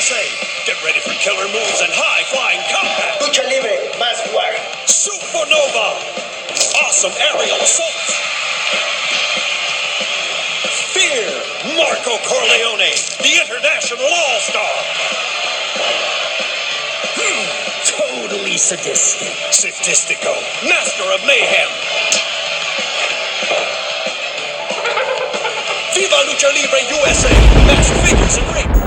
USA. Get ready for killer moves and high-flying combat. Lucha Libre, más lugar. Supernova. Awesome aerial assaults. Fear. Marco Corleone, the international all-star. Totally sadistic. Sadistico, master of mayhem. Viva Lucha Libre USA, match figures and rings.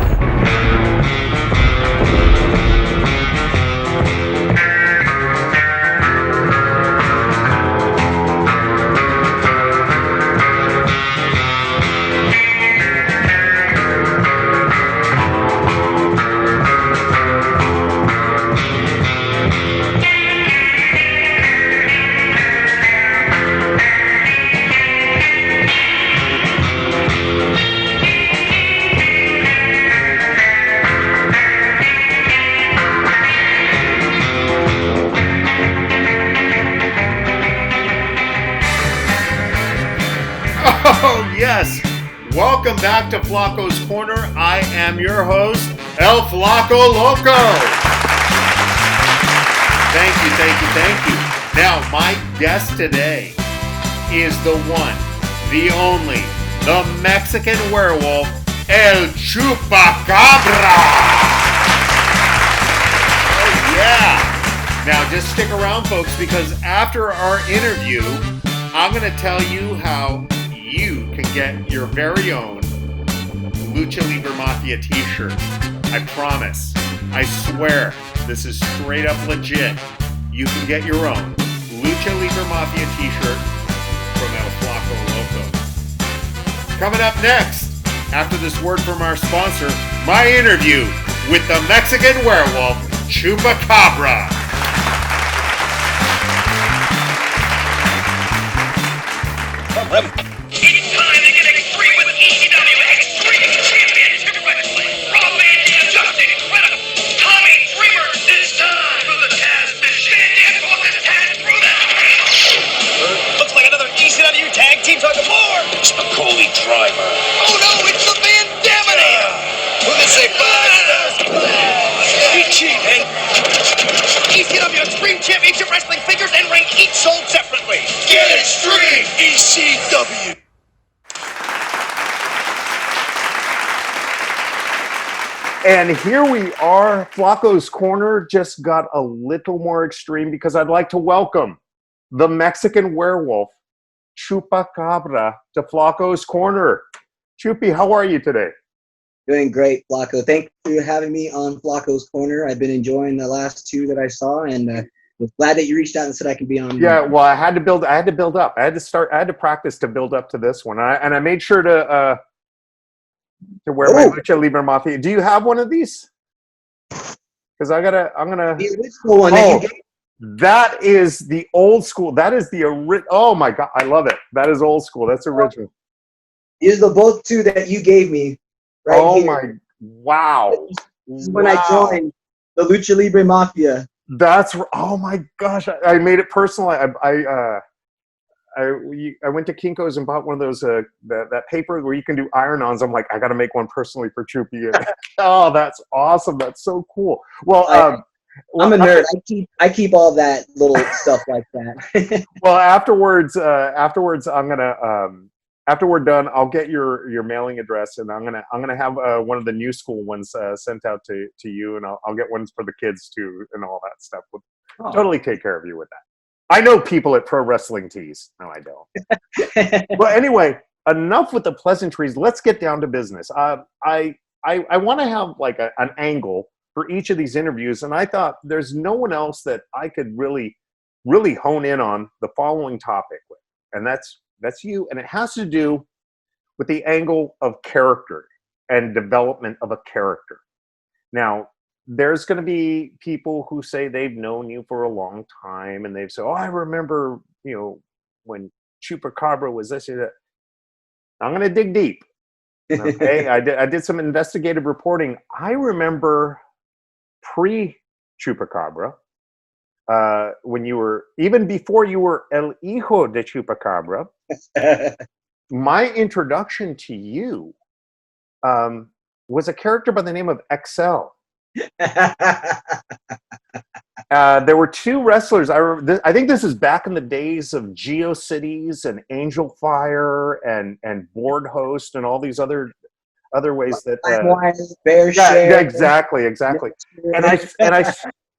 Oh, yes. Welcome back to Flaco's Corner. I am your host, El Flaco Loco. Thank you. Now, my guest today is the one, the only, the Mexican werewolf, El CHUPACABRA. Oh, yeah. Now, just stick around, folks, because after our interview, I'm going to tell you how you can get your very own Lucha Libre Mafia t-shirt. I promise. I swear. This is straight up legit. You can get your own Lucha Libre Mafia t-shirt from El Flaco Loco. Coming up next, after this word from our sponsor, my interview with the Mexican werewolf, CHUPACABRA. It's time to get extreme with ECW Extreme Championship Wrestling. Raw man adjusted, incredible. Tommy Dreamer, it's time for the Taz Mission. Stand for this Taz through the Looks like another ECW tag team tug of war. It's the Coley Driver. Oh no, it's the Van Daminator. Who can say we cheat, and ECW Extreme Championship Wrestling figures and ring each sold separately. Get extreme, ECW. And here we are. Flaco's Corner just got a little more extreme because I'd like to welcome the Mexican werewolf, CHUPACABRA, to Flaco's Corner. Chupi, how are you today? Doing great, Flaco. Thank you for having me on Flaco's Corner. I've been enjoying the last two that I saw, and was glad that you reached out and said I could be on. Yeah, well, I had to build up. I had to practice to build up to this one. I made sure to wear my Lucha Libre Mafia. Do you have one of these? Because I'm gonna. The original one that you gave. That is the old school. That is the original. Oh my God, I love it. That is old school. That's original. These are both two that you gave me. Right here. Wow. This is when I joined the Lucha Libre Mafia. Oh my gosh. I made it personal. I went to Kinko's and bought one of those, that paper where you can do iron-ons. I'm like, I got to make one personally for Chupi. Oh, that's awesome. That's so cool. Well, I'm a nerd. I keep all that little stuff like that. Well, afterwards, I'm gonna after we're done, I'll get your mailing address, and I'm gonna have one of the new school ones sent out to you, and I'll get ones for the kids too, and all that stuff. We'll totally take care of you with that. I know people at Pro Wrestling Tees. No, I don't. Well, anyway, enough with the pleasantries. Let's get down to business. I want to have like an angle for each of these interviews, and I thought there's no one else that I could really hone in on the following topic with, and that's you, and it has to do with the angle of character and development of a character. Now, there's going to be people who say they've known you for a long time, and they've said, "Oh, I remember, when CHUPACABRA was this or that." I'm going to dig deep. Okay, I did some investigative reporting. I remember pre-CHUPACABRA, when you were, even before you were El Hijo de CHUPACABRA, my introduction to you was a character by the name of XL. There were two wrestlers. I think this is back in the days of GeoCities and Angel Fire and Board Host and all these other ways that. Bear yeah, exactly. And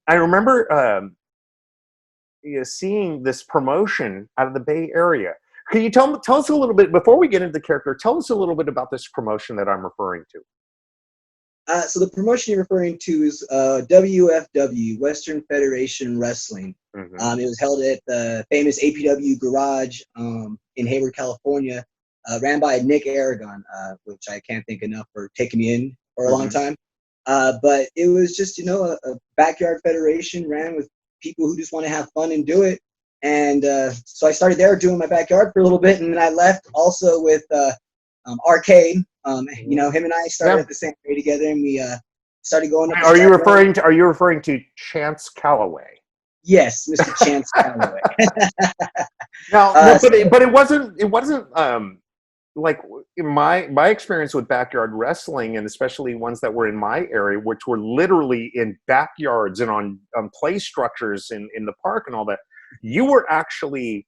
I remember seeing this promotion out of the Bay Area. Can you tell us a little bit before we get into the character? Tell us a little bit about this promotion that I'm referring to. So the promotion you're referring to is WFW, Western Federation Wrestling. Mm-hmm. It was held at the famous APW Garage in Hayward, California, ran by Nick Aragon, which I can't thank enough for taking me in for a long time. But it was just, a backyard federation ran with people who just want to have fun and do it. And so I started there doing my backyard for a little bit, and then I left also with Arcade. Him and I started at the same day together, and we started going up. Are you referring to Chance Calloway? Yes, Mr. Chance Calloway. But it wasn't like in my experience with backyard wrestling, and especially ones that were in my area, which were literally in backyards and on play structures in the park and all that. You were actually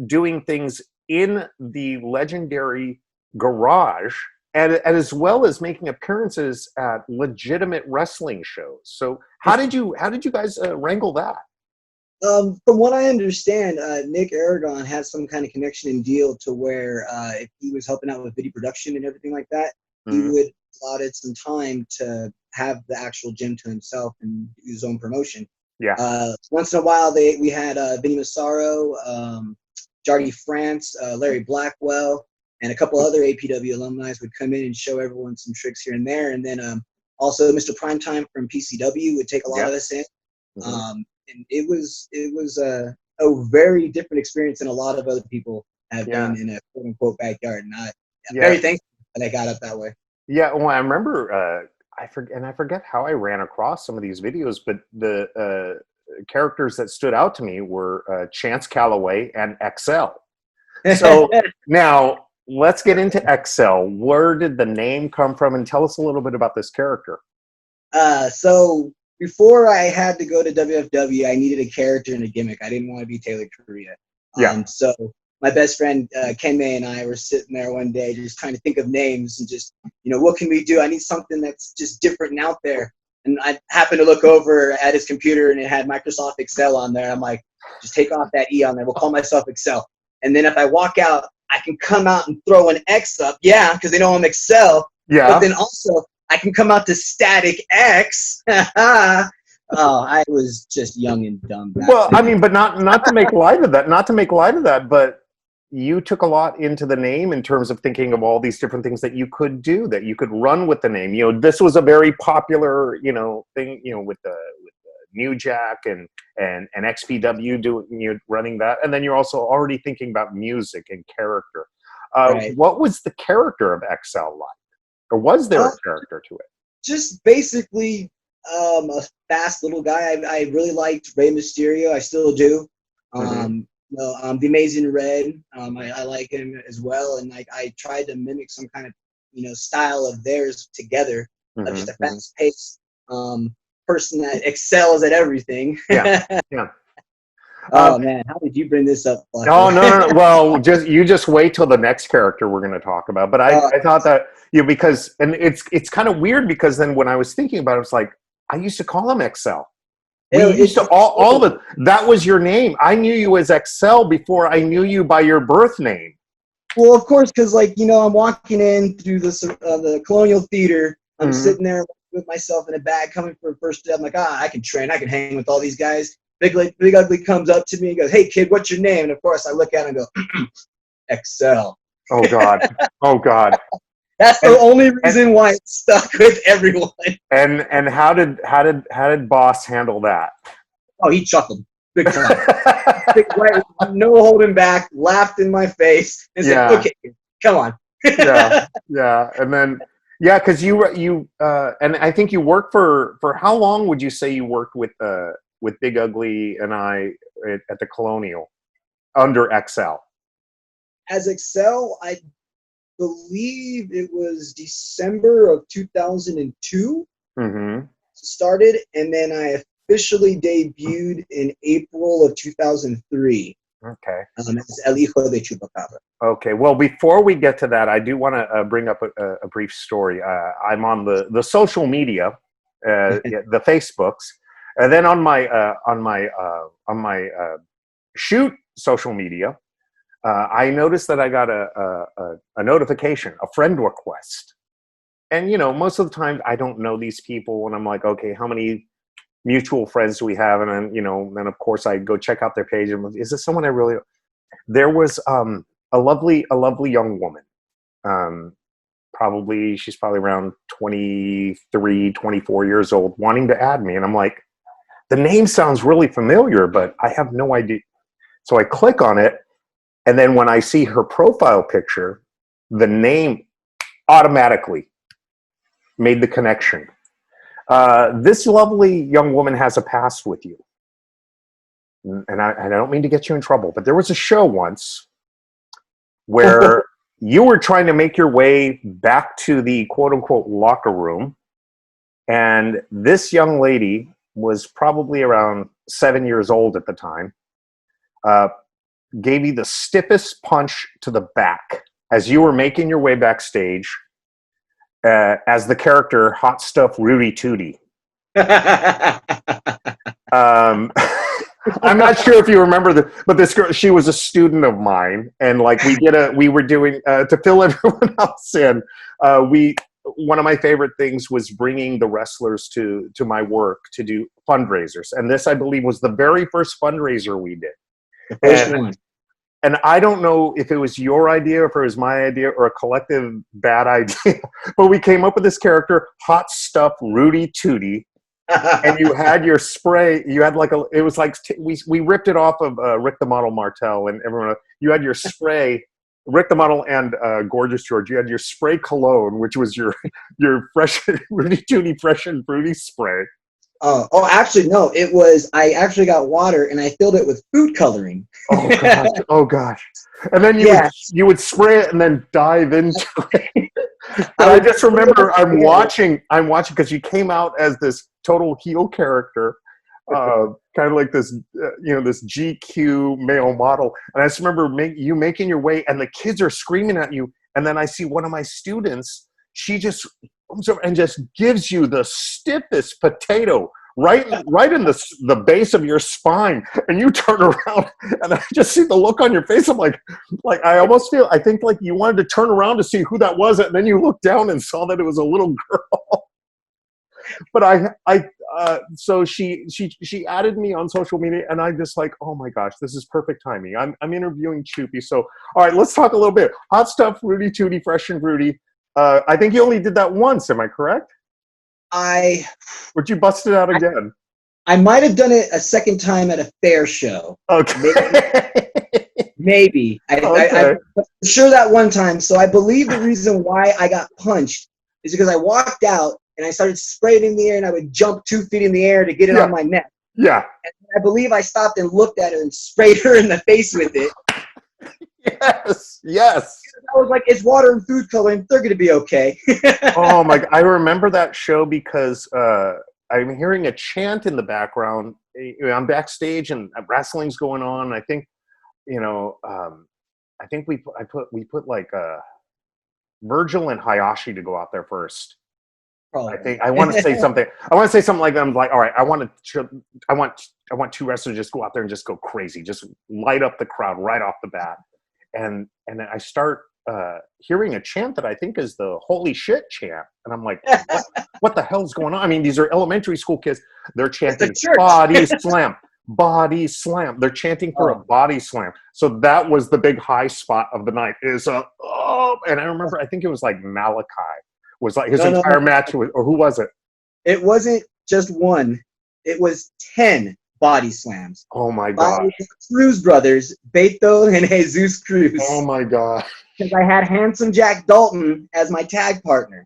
doing things in the legendary garage, and as well as making appearances at legitimate wrestling shows. So how did you guys wrangle that? From what I understand, Nick Aragon had some kind of connection and deal to where if he was helping out with video production and everything like that, he would allotted some time to have the actual gym to himself and do his own promotion. Yeah. Once in a while, we had Vinny Massaro, Jardy France, Larry Blackwell, and a couple other APW alumni would come in and show everyone some tricks here and there. And then also Mr. Primetime from PCW would take a lot of us in. And it was a very different experience than a lot of other people have been in a quote unquote backyard. And I'm very thankful that I got up that way. Yeah, well, I remember I forget how I ran across some of these videos, but the characters that stood out to me were Chance Calloway and XL. So now let's get into XL. Where did the name come from? And tell us a little bit about this character. So before I had to go to WFW, I needed a character and a gimmick. I didn't want to be Taylor Korea. So my best friend Ken May and I were sitting there one day just trying to think of names and just, what can we do? I need something that's just different and out there. And I happened to look over at his computer and it had Microsoft Excel on there. I'm like, just take off that E on there. We'll call myself Excel. And then if I walk out, I can come out and throw an X up. Yeah, because they know I'm Excel. Yeah. But then also I can come out to Static X. I was just young and dumb. Well, I mean, but not to make light of that, but you took a lot into the name in terms of thinking of all these different things that you could do, that you could run with the name. This was a very popular, thing, with the New Jack and XPW doing, running that. And then you're also already thinking about music and character. Right. What was the character of XL like? Or was there a character to it? Just basically a fast little guy. I really liked Rey Mysterio. I still do. The Amazing Red. I like him as well. And I tried to mimic some kind of, style of theirs together. Just a fast-paced person that excels at everything. Oh man, how did you bring this up? No. Well, you just wait till the next character we're going to talk about. But I thought that because it's kind of weird because then when I was thinking about it, it's like I used to call him XL. All of it. That was your name. I knew you as XL before I knew you by your birth name. Well, of course, because I'm walking in through the Colonial Theater. I'm sitting there with myself in a bag, coming for a first day. I'm like, I can train. I can hang with all these guys. Big Ugly comes up to me and goes, "Hey kid, what's your name?" And of course I look at him and go, XL. Oh God. That's the only reason why it stuck with everyone. And how did Boss handle that? Oh, he chuckled big time. No holding back, laughed in my face and said, "Okay, come on." yeah. And then because you and I think you worked for how long would you say you worked with Big Ugly and I at the Colonial under XL? As XL, believe it was December of 2002 Mm-hmm. started, and then I officially debuted in April of 2003 Okay. as El Hijo de Chupacabra. Okay. Well, before we get to that, I do want to bring up a brief story. I'm on the social media, the Facebooks, and then on my shoot social media, I noticed that I got a notification, a friend request. And, you know, most of the time I don't know these people, and I'm like, okay, how many mutual friends do we have? And then, you know, then of course I go check out their page and is this someone I really, there was a lovely young woman. She's probably around 23, 24 years old, wanting to add me. And I'm like, the name sounds really familiar, but I have no idea. So I click on it. And then when I see her profile picture, the name automatically made the connection. This lovely young woman has a past with you. And I don't mean to get you in trouble, but there was a show once where you were trying to make your way back to the quote-unquote locker room. And this young lady was probably around 7 years old at the time. Gave you the stiffest punch to the back as you were making your way backstage as the character Hot Stuff Rudy Tooty. I'm not sure if you remember but this girl, she was a student of mine, and like we were doing to fill everyone else in. One of my favorite things was bringing the wrestlers to my work to do fundraisers, and this I believe was the very first fundraiser we did. The first one. And I don't know if it was your idea or if it was my idea or a collective bad idea, but we came up with this character, Hot Stuff Rudy Tooty, and you had your spray. You had we ripped it off of Rick the Model Martel and everyone. You had your spray, Rick the Model and Gorgeous George. You had your spray cologne, which was your fresh Rudy Tooty fresh and fruity spray. Oh, actually, no. It was, I actually got water and I filled it with food coloring. Oh, gosh. Oh, gosh. And then you would spray it and then dive into it. But I just remember I'm watching because you came out as this total heel character, kind of like this, this GQ male model. And I just remember you making your way and the kids are screaming at you. And then I see one of my students, she just comes over and just gives you the stiffest potato right in the base of your spine, and you turn around and I just see the look on your face. I'm like I think like you wanted to turn around to see who that was, and then you looked down and saw that it was a little girl. But so she added me on social media, and I'm just like, oh my gosh, this is perfect timing. I'm interviewing Chupi, so all right, let's talk a little bit. Hot Stuff Rudy Tooty, Fresh and Fruity. I think you only did that once. Am I correct? Would you bust it out again? I might have done it a second time at a fair show. Okay. Maybe. I'm sure that one time. So I believe the reason why I got punched is because I walked out and I started spraying in the air, and I would jump 2 feet in the air to get it on my neck. Yeah. And I believe I stopped and looked at her and sprayed her in the face with it. Yes. I was like, it's water and food coloring. They're going to be okay. Oh my God. I remember that show because I'm hearing a chant in the background. I'm backstage and wrestling's going on. I think, I think we put like Virgil and Hayashi to go out there first. Probably. I think I want to say something. I want to say something like I'm like, all right, I want two wrestlers to just go out there and just go crazy, just light up the crowd right off the bat. And I start hearing a chant that I think is the holy shit chant. And I'm like, what the hell's going on? I mean, these are elementary school kids. They're chanting body slam, body slam. They're chanting for a body slam. So that was the big high spot of the night and I remember, I think it was like Malachi was like his entire match. Or who was it? It wasn't just one. It was 10 body slams. Oh my God. Cruz brothers, Beto and Jesus Cruz. Oh my God. Because I had Handsome Jack Dalton as my tag partner.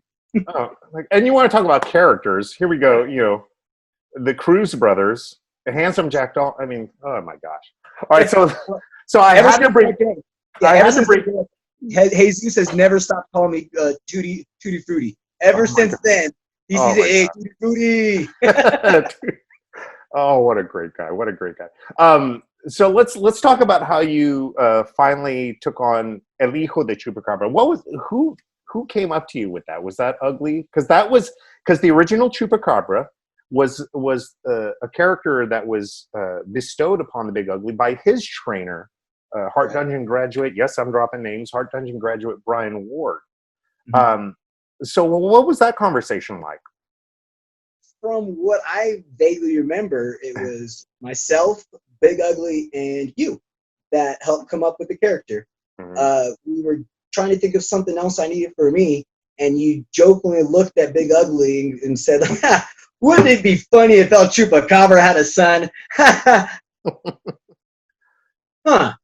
And you want to talk about characters. Here we go. The Cruz brothers, the Handsome Jack Dalton. I mean, oh my gosh. All right. So I had to bring. Jesus has never stopped calling me Tutti Frutti. Ever since then, he's hey, Tutti Frutti. Oh, what a great guy! What a great guy. So let's talk about how you finally took on El Hijo de Chupacabra. Who came up to you with that? Was that Ugly? Because the original Chupacabra was a character that was bestowed upon the Big Ugly by his trainer, Heart Dungeon graduate. Yes, I'm dropping names. Heart Dungeon graduate Brian Ward. Mm-hmm. So what was that conversation like? From what I vaguely remember, it was myself, Big Ugly, and you that helped come up with the character. Mm-hmm. We were trying to think of something else I needed for me, and you jokingly looked at Big Ugly and said, "Wouldn't it be funny if El Chupacabra had a son?" Huh?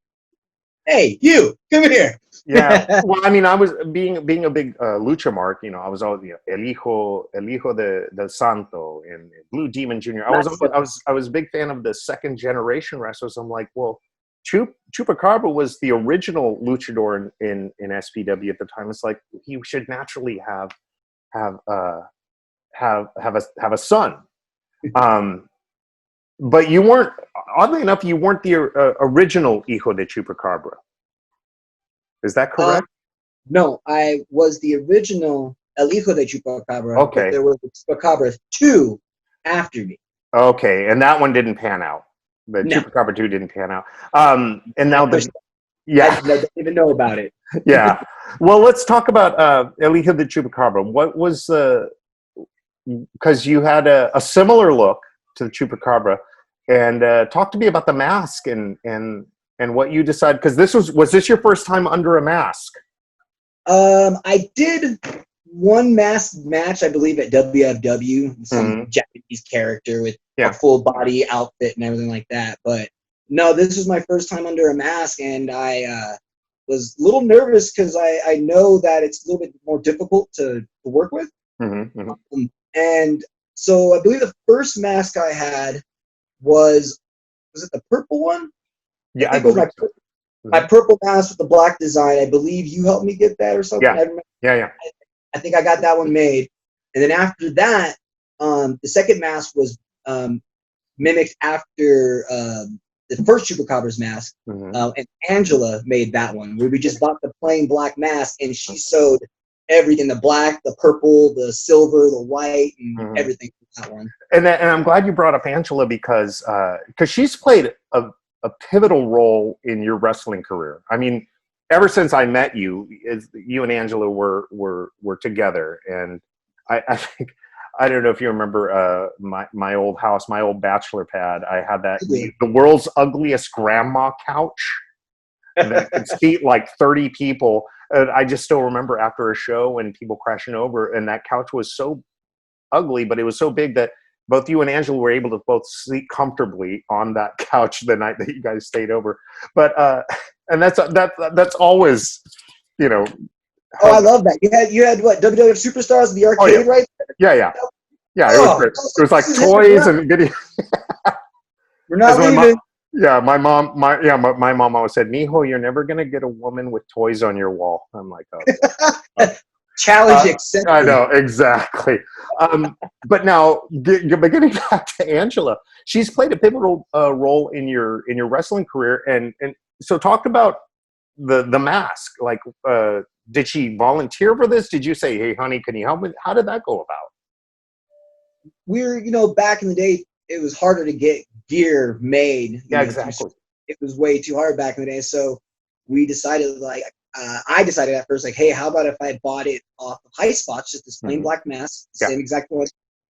Hey, you come here. Yeah, well, I mean, I was being a big lucha mark. You know, I was always El Hijo de Santo and Blue Demon Jr. I was a big fan of the second generation wrestlers. I'm like, well, Chupacabra was the original luchador in SPW at the time. It's like he should naturally have a son. But you weren't. Oddly enough, you weren't the original Hijo de Chupacabra. Is that correct? No, I was the original El Hijo de Chupacabra. Okay. But there was Chupacabra 2 after me. Okay, and that one didn't pan out. The Chupacabra 2 didn't pan out. And now I don't even know about it. Yeah. Well, let's talk about El Hijo de Chupacabra. What was because you had a similar look to the Chupacabra, and talk to me about the mask and what you decided, because was this your first time under a mask? I did one masked match, I believe, at WFW, some Japanese character with a full body outfit and everything like that. But no, this was my first time under a mask, and I was a little nervous because I know that it's a little bit more difficult to work with. And so I believe the first mask I had was it the purple one? Yeah, I think it was my purple mask with the black design. I believe you helped me get that or something. Yeah. I think I got that one made. And then after that, the second mask was mimicked after the first Chupacabra's mask. And Angela made that one, where we just bought the plain black mask, and she sewed everything, the black, the purple, the silver, the white, and everything for that one. And I'm glad you brought up Angela because she's played a pivotal role in your wrestling career. I mean, ever since I met you, you and Angela were together, and I think, I don't know if you remember my old house, my old bachelor pad. I had the world's ugliest grandma couch that could seat like 30 people. And I just still remember after a show and people crashing over, and that couch was so ugly, but it was so big that both you and Angela were able to both sleep comfortably on that couch the night that you guys stayed over. But and that's always, you know. Oh, I love that. You had what, WWF Superstars, the arcade, right? Yeah. It was great. It was like toys and video. We're not leaving. My mom always said, "Mijo, you're never gonna get a woman with toys on your wall." I'm like, oh. Challenge accepted. I know, exactly. But now, getting back to Angela, she's played a pivotal role in your wrestling career, and so talk about the mask. Like, did she volunteer for this? Did you say, "Hey, honey, can you help me?" How did that go about? Back in the day, it was harder to get gear made. Exactly. It was way too hard back in the day, so we decided, I decided at first, hey, how about if I bought it off of High Spots, just this plain black mask, same exact one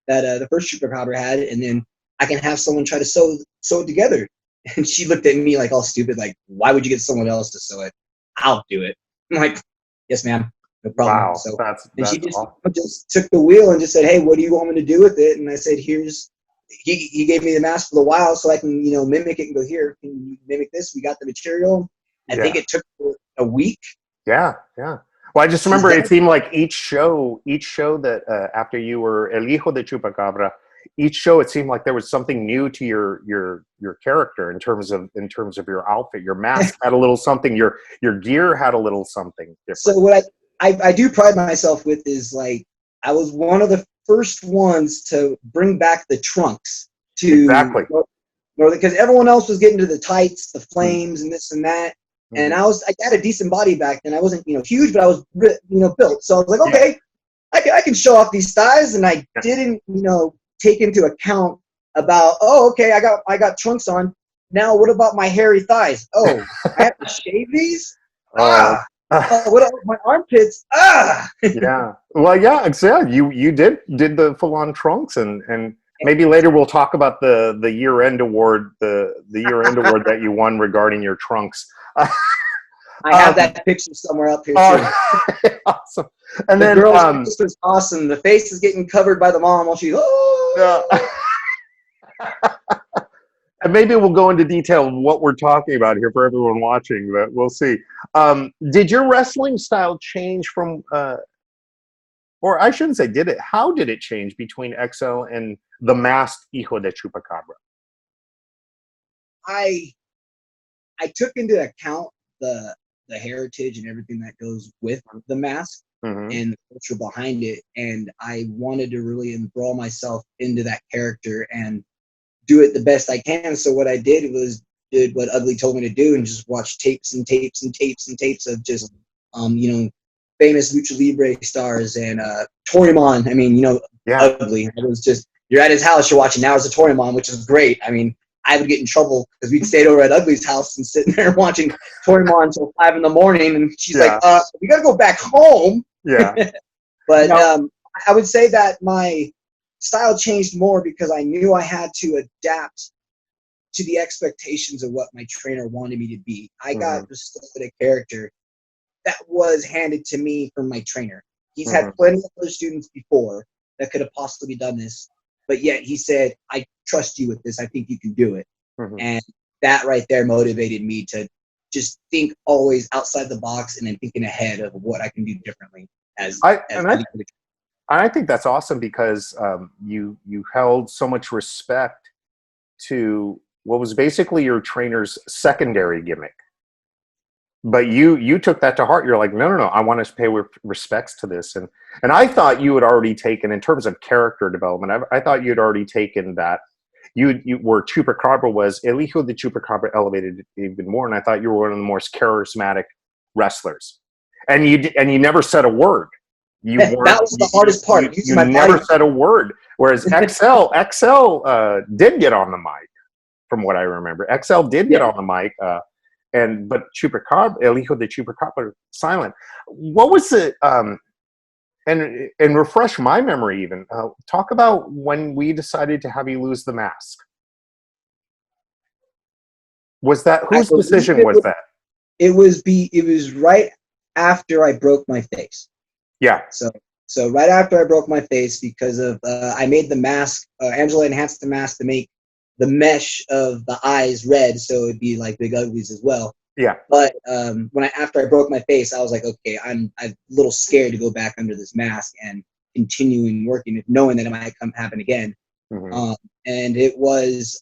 that the first Chupacabra had, and then I can have someone try to sew it together. And she looked at me like all stupid, like, why would you get someone else to sew it? I'll do it. I'm like, yes, ma'am, no problem. Wow, so that's she awesome. just took the wheel and just said, hey, what do you want me to do with it? And I said, he gave me the mask for the while so I can, mimic it and go, here, can you mimic this? We got the material. I think it took a week. Yeah. Well, I just remember it seemed like each show that after you were El Hijo de Chupacabra, each show it seemed like there was something new to your character in terms of your outfit. Your mask had a little something. Your gear had a little something different. So what I do pride myself with is like I was one of the first ones to bring back the trunks to Exactly. because everyone else was getting to the tights, the flames, and this and that. And I had a decent body back then. I wasn't huge, but I was built. So I was like, okay, I can show off these thighs, and I didn't take into account about okay, I got trunks on. Now what about my hairy thighs? Oh, I have to shave these. What about my armpits? Yeah. Well, yeah. You did the full on trunks, and maybe later we'll talk about the year end award, the year end award that you won regarding your trunks. I have that picture somewhere up here too. Awesome. And the then girl's face was awesome. The face is getting covered by the mom while she's and maybe we'll go into detail on what we're talking about here for everyone watching, but we'll see. Did your wrestling style change from or I shouldn't say did it, how did it change between XL and the masked Hijo de Chupacabra? I took into account the heritage and everything that goes with the mask and the culture behind it, and I wanted to really enthrall myself into that character and do it the best I can. So what I did was did what Ugly told me to do and just watch tapes and tapes and tapes and tapes of just famous lucha libre stars and Torimon. I mean, Ugly. It was just you're at his house, you're watching Now It's a Torimon, which is great. I mean, I would get in trouble because we'd stayed over at Ugly's house and sitting there watching Torimon until 5 a.m, and she's like, "We gotta go back home." Yeah. But I would say that my style changed more because I knew I had to adapt to the expectations of what my trainer wanted me to be. I got a character that was handed to me from my trainer. He's had plenty of other students before that could have possibly done this, but yet he said, "I trust you with this. I think you can do it." And that right there motivated me to just think always outside the box and then thinking ahead of what I can do differently. I think that's awesome because you held so much respect to what was basically your trainer's secondary gimmick. But you took that to heart. You're like, no, I want to pay respects to this. And I thought you had already taken, in terms of character development, I thought you had already taken that. You where Chupacabra was, El Hijo de Chupacabra elevated it even more. And I thought you were one of the most charismatic wrestlers. And you never said a word. That was the hardest part. You never said a word. Whereas XL did get on the mic, from what I remember. XL did get on the mic. But Chupacabra, El Hijo de Chupacabra, silent. What was it? And refresh my memory even. Talk about when we decided to have you lose the mask. Was that whose decision was that? It was right after I broke my face. Yeah. So right after I broke my face because of I made the mask. Angela enhanced the mask to make the mesh of the eyes red, so it'd be like Big Ugly's as well. Yeah. But after I broke my face, I was like, okay, I'm a little scared to go back under this mask and continuing working, knowing that it might happen again. And it was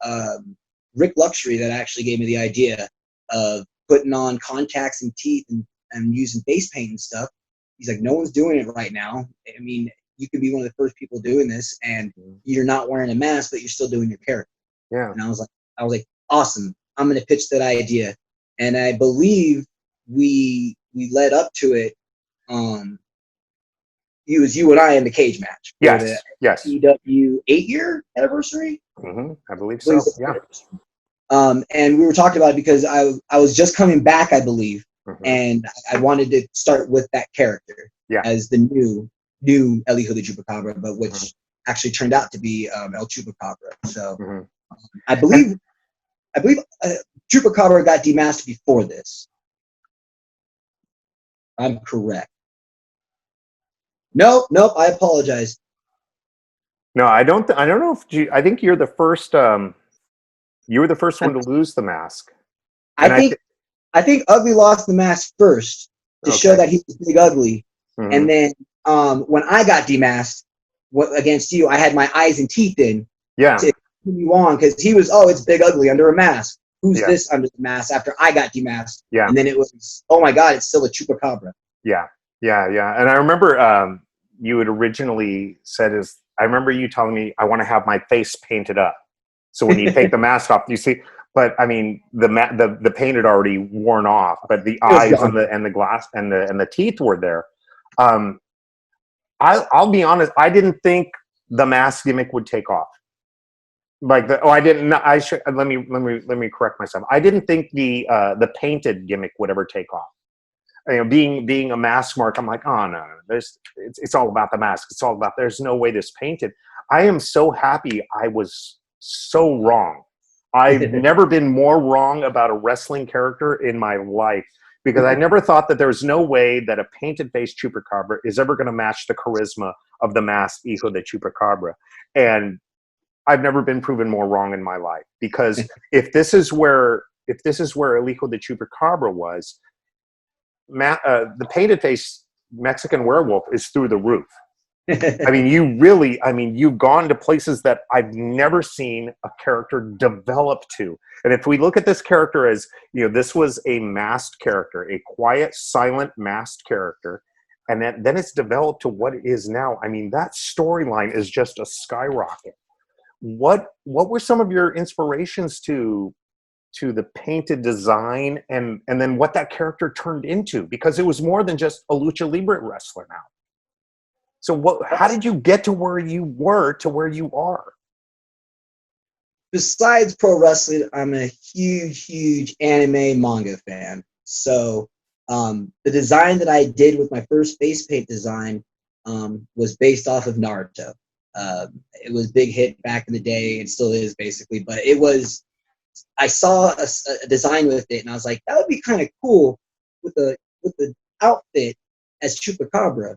Rick Luxury that actually gave me the idea of putting on contacts and teeth and using face paint and stuff. He's like, no one's doing it right now. I mean, you could be one of the first people doing this, and you're not wearing a mask, but you're still doing your character. Yeah. And I was like, awesome. I'm going to pitch that idea. And I believe we led up to it. It was you and I in the cage match. Yes. Yes. EW 8-year anniversary. I believe so. Yeah. And we were talking about it because I was just coming back, I believe, and I wanted to start with that character as the new El Hijo de Chupacabra, but which actually turned out to be El Chupacabra. So I believe Chupacabra got demasked before this. I'm correct. Nope. I apologize. No, I don't know if I think you're the first. You were the first one to lose the mask. I think Ugly lost the mask first to show that he was Big Ugly, and then when I got demasked against you, I had my eyes and teeth in, Yeah. to continue on, because he was, oh, it's Big Ugly under a mask. Who's Yeah. this under the mask after I got demasked? Yeah. And then it was, oh my God, it's still a Chupacabra. Yeah. And I remember you had originally said I remember you telling me I want to have my face painted up. So when you take the mask off, you see. But I mean, the paint had already worn off, but the eyes and the glass and the teeth were there. I'll be honest. I didn't think the mask gimmick would take off. Like I didn't. I should let me correct myself. I didn't think the painted gimmick would ever take off. You know, being a mask mark, I'm like, oh no, it's all about the mask. It's all about. There's no way this painted. I am so happy I was so wrong. I've never been more wrong about a wrestling character in my life, because I never thought that there was no way that a painted face Chupacabra is ever going to match the charisma of the masked Hijo de Chupacabra. And I've never been proven more wrong in my life, because if this is where El Hijo de Chupacabra was, the painted face Mexican Werewolf is through the roof. I mean, you've gone to places that I've never seen a character develop to. And if we look at this character as, you know, this was a masked character, a quiet, silent, masked character, and then it's developed to what it is now. I mean, that storyline is just a skyrocket. What were some of your inspirations to the painted design, and then what that character turned into? Because it was more than just a lucha libre wrestler now. So how did you get to where you were to where you are? Besides pro wrestling, I'm a huge anime manga fan. So the design that I did with my first face paint design was based off of Naruto. It was a big hit back in the day. It still is, basically. But I saw a design with it, and I was like, that would be kind of cool with the outfit as Chupacabra.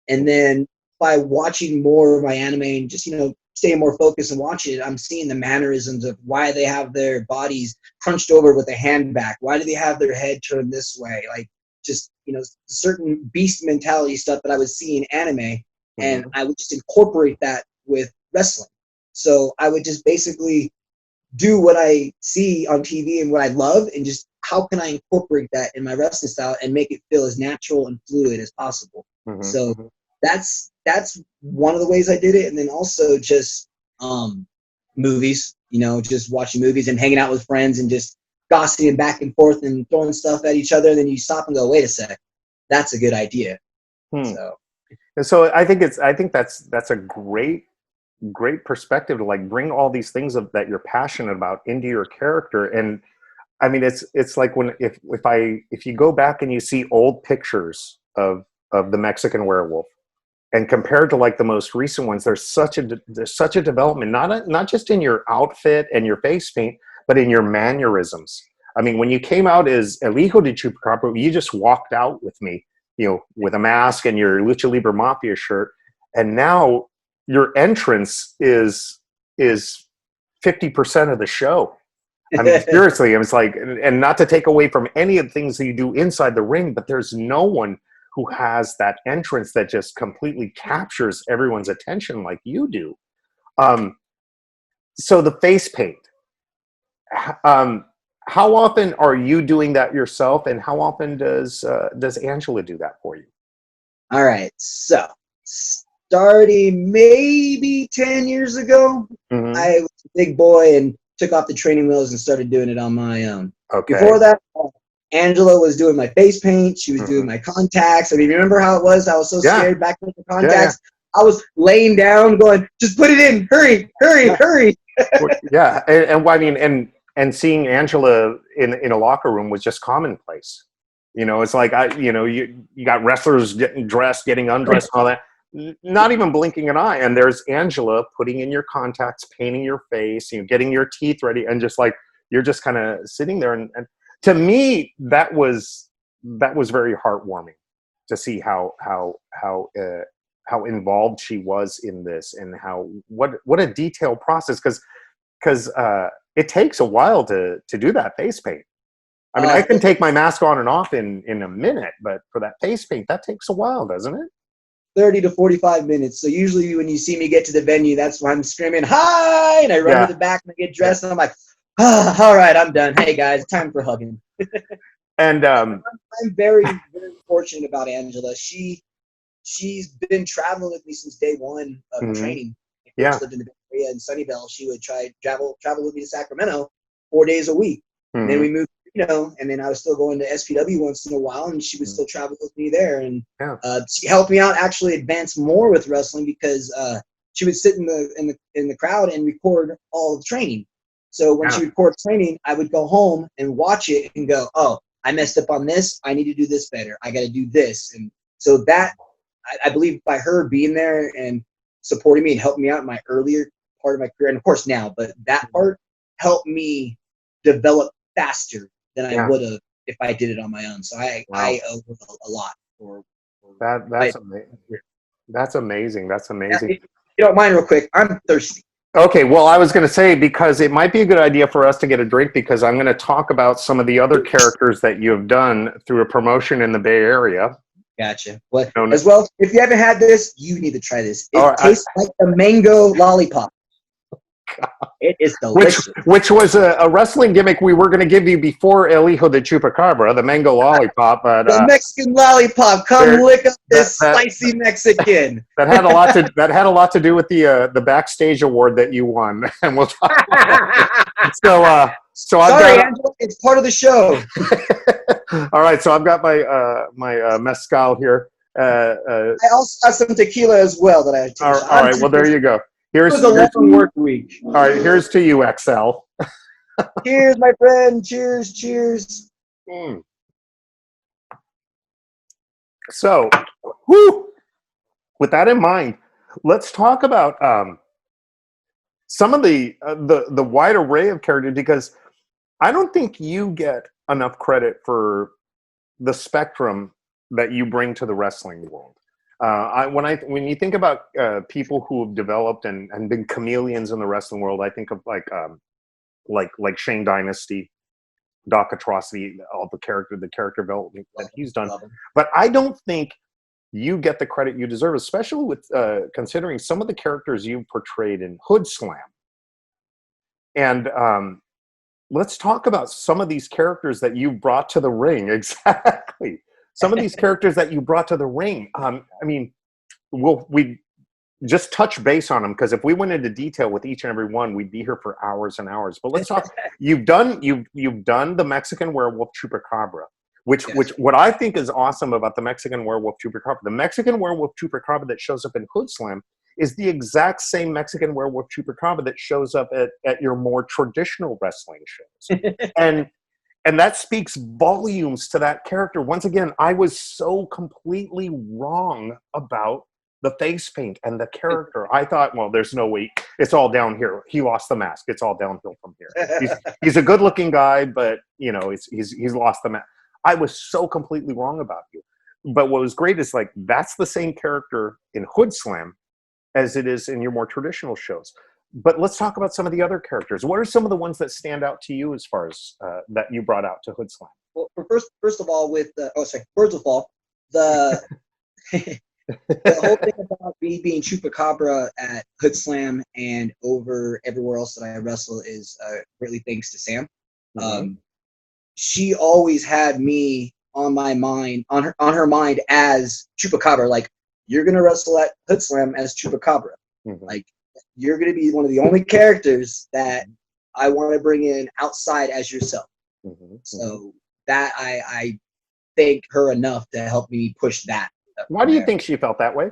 And then by watching more of my anime and just, you know, staying more focused and watching it, I'm seeing the mannerisms of why they have their bodies crunched over with a hand back. Why do they have their head turned this way? Like, just, you know, certain beast mentality stuff that I would see in anime, and I would just incorporate that with wrestling. So I would just basically do what I see on TV and what I love, and just how can I incorporate that in my wrestling style and make it feel as natural and fluid as possible. So that's one of the ways I did it. And then also just movies, you know, just watching movies and hanging out with friends and just gossiping back and forth and throwing stuff at each other. And then you stop and go, wait a sec, that's a good idea. So I think that's a great perspective to, like, bring all these things that you're passionate about into your character. And I mean, it's like if you go back and you see old pictures of the Mexican Werewolf, and compared to like the most recent ones, there's such a development, not just in your outfit and your face paint, but in your mannerisms. I mean, when you came out as El Hijo de Chupacabra, you just walked out with me, you know, with a mask and your Lucha Libre Mafia shirt, and now your entrance is 50% of the show. I mean, seriously, it's like, and not to take away from any of the things that you do inside the ring, but there's no one who has that entrance that just completely captures everyone's attention like you do. So the face paint, how often are you doing that yourself, and how often does Angela do that for you? All right, so starting maybe 10 years ago, I was a big boy and took off the training wheels and started doing it on my own. Okay. Before that, Angela was doing my face paint. She was doing my contacts. I mean, remember how it was? I was so scared back with the contacts. I was laying down going, just put it in. Hurry. Yeah. And I mean, and seeing Angela in a locker room was just commonplace. You know, it's like, you got wrestlers getting dressed, getting undressed, all that, not even blinking an eye. And there's Angela putting in your contacts, painting your face, you know, getting your teeth ready, and just like, you're just kind of sitting there. And to me, that was very heartwarming to see how involved she was in this, and what a detailed process, because it takes a while to do that face paint. I mean, I can take my mask on and off in a minute, but for that face paint, that takes a while, doesn't it? 30 to 45 minutes. So usually when you see me get to the venue, that's when I'm screaming, hi, and I run to the back and I get dressed and I'm like, all right, I'm done. Hey guys, time for hugging. And I'm very, very fortunate about Angela. She's been traveling with me since day one of training. I first lived in the Bay Area in Sunnyvale. She would travel with me to Sacramento 4 days a week. And then we moved to Reno, and then I was still going to SPW once in a while, and she would still travel with me there. And she helped me out actually advance more with wrestling because she would sit in the crowd and record all the training. So when she would record training, I would go home and watch it and go, oh, I messed up on this. I need to do this better. I got to do this. And so that, I believe by her being there and supporting me and helping me out in my earlier part of my career, and of course now, but that part helped me develop faster than I would have if I did it on my own. So I owe her a lot for that's amazing. That's amazing. That's amazing. If you don't mind, real quick, I'm thirsty. Okay, well, I was going to say, because it might be a good idea for us to get a drink, because I'm going to talk about some of the other characters that you have done through a promotion in the Bay Area. Gotcha. Well, as well, if you haven't had this, you need to try this. It tastes like a mango lollipop. It is delicious. Which was a wrestling gimmick we were going to give you before El Hijo de Chupacabra, the mango lollipop. But the Mexican lollipop, lick up this spicy Mexican. That had a lot to do with the backstage award that you won, and we'll talk about it. Sorry, Angela, it's part of the show. All right, so I've got my mezcal here. I also have some tequila as well that I take. All right, well, there you go. It was a long work week. All right, here's to you, XL. Cheers, my friend. Cheers, cheers. So, with that in mind, let's talk about some of the wide array of characters, because I don't think you get enough credit for the spectrum that you bring to the wrestling world. When you think about people who have developed and been chameleons in the wrestling world, I think of like Shane Dynasty, Doc Atrocity, all the character development that he's done. But I don't think you get the credit you deserve, especially with considering some of the characters you've portrayed in Hood Slam. And let's talk about some of these characters that you brought to the ring. Exactly. Some of these characters that you brought to the ring. I mean, we just touch base on them, because if we went into detail with each and every one, we'd be here for hours and hours. But let's talk. You've done the Mexican Werewolf Chupacabra, which what I think is awesome about the Mexican Werewolf Chupacabra. The Mexican Werewolf Chupacabra that shows up in Hood Slam is the exact same Mexican Werewolf Chupacabra that shows up at your more traditional wrestling shows. And that speaks volumes to that character. Once again, I was so completely wrong about the face paint and the character. I thought, well, there's no way. It's all down here. He lost the mask. It's all downhill from here. He's a good-looking guy, but he's lost the mask. I was so completely wrong about you. But what was great is that's the same character in Hood Slam as it is in your more traditional shows. But let's talk about some of the other characters. What are some of the ones that stand out to you as far as that you brought out to Hood Slam? Well, first of all, with Birds of Fall, the whole thing about me being Chupacabra at Hood Slam and over everywhere else that I wrestle is greatly thanks to Sam. She always had me on my mind, on her mind as Chupacabra. Like, you're gonna wrestle at Hood Slam as Chupacabra. Like, you're going to be one of the only characters that I want to bring in outside as yourself. So that I thank her enough to help me push that. Why do you think she felt that way?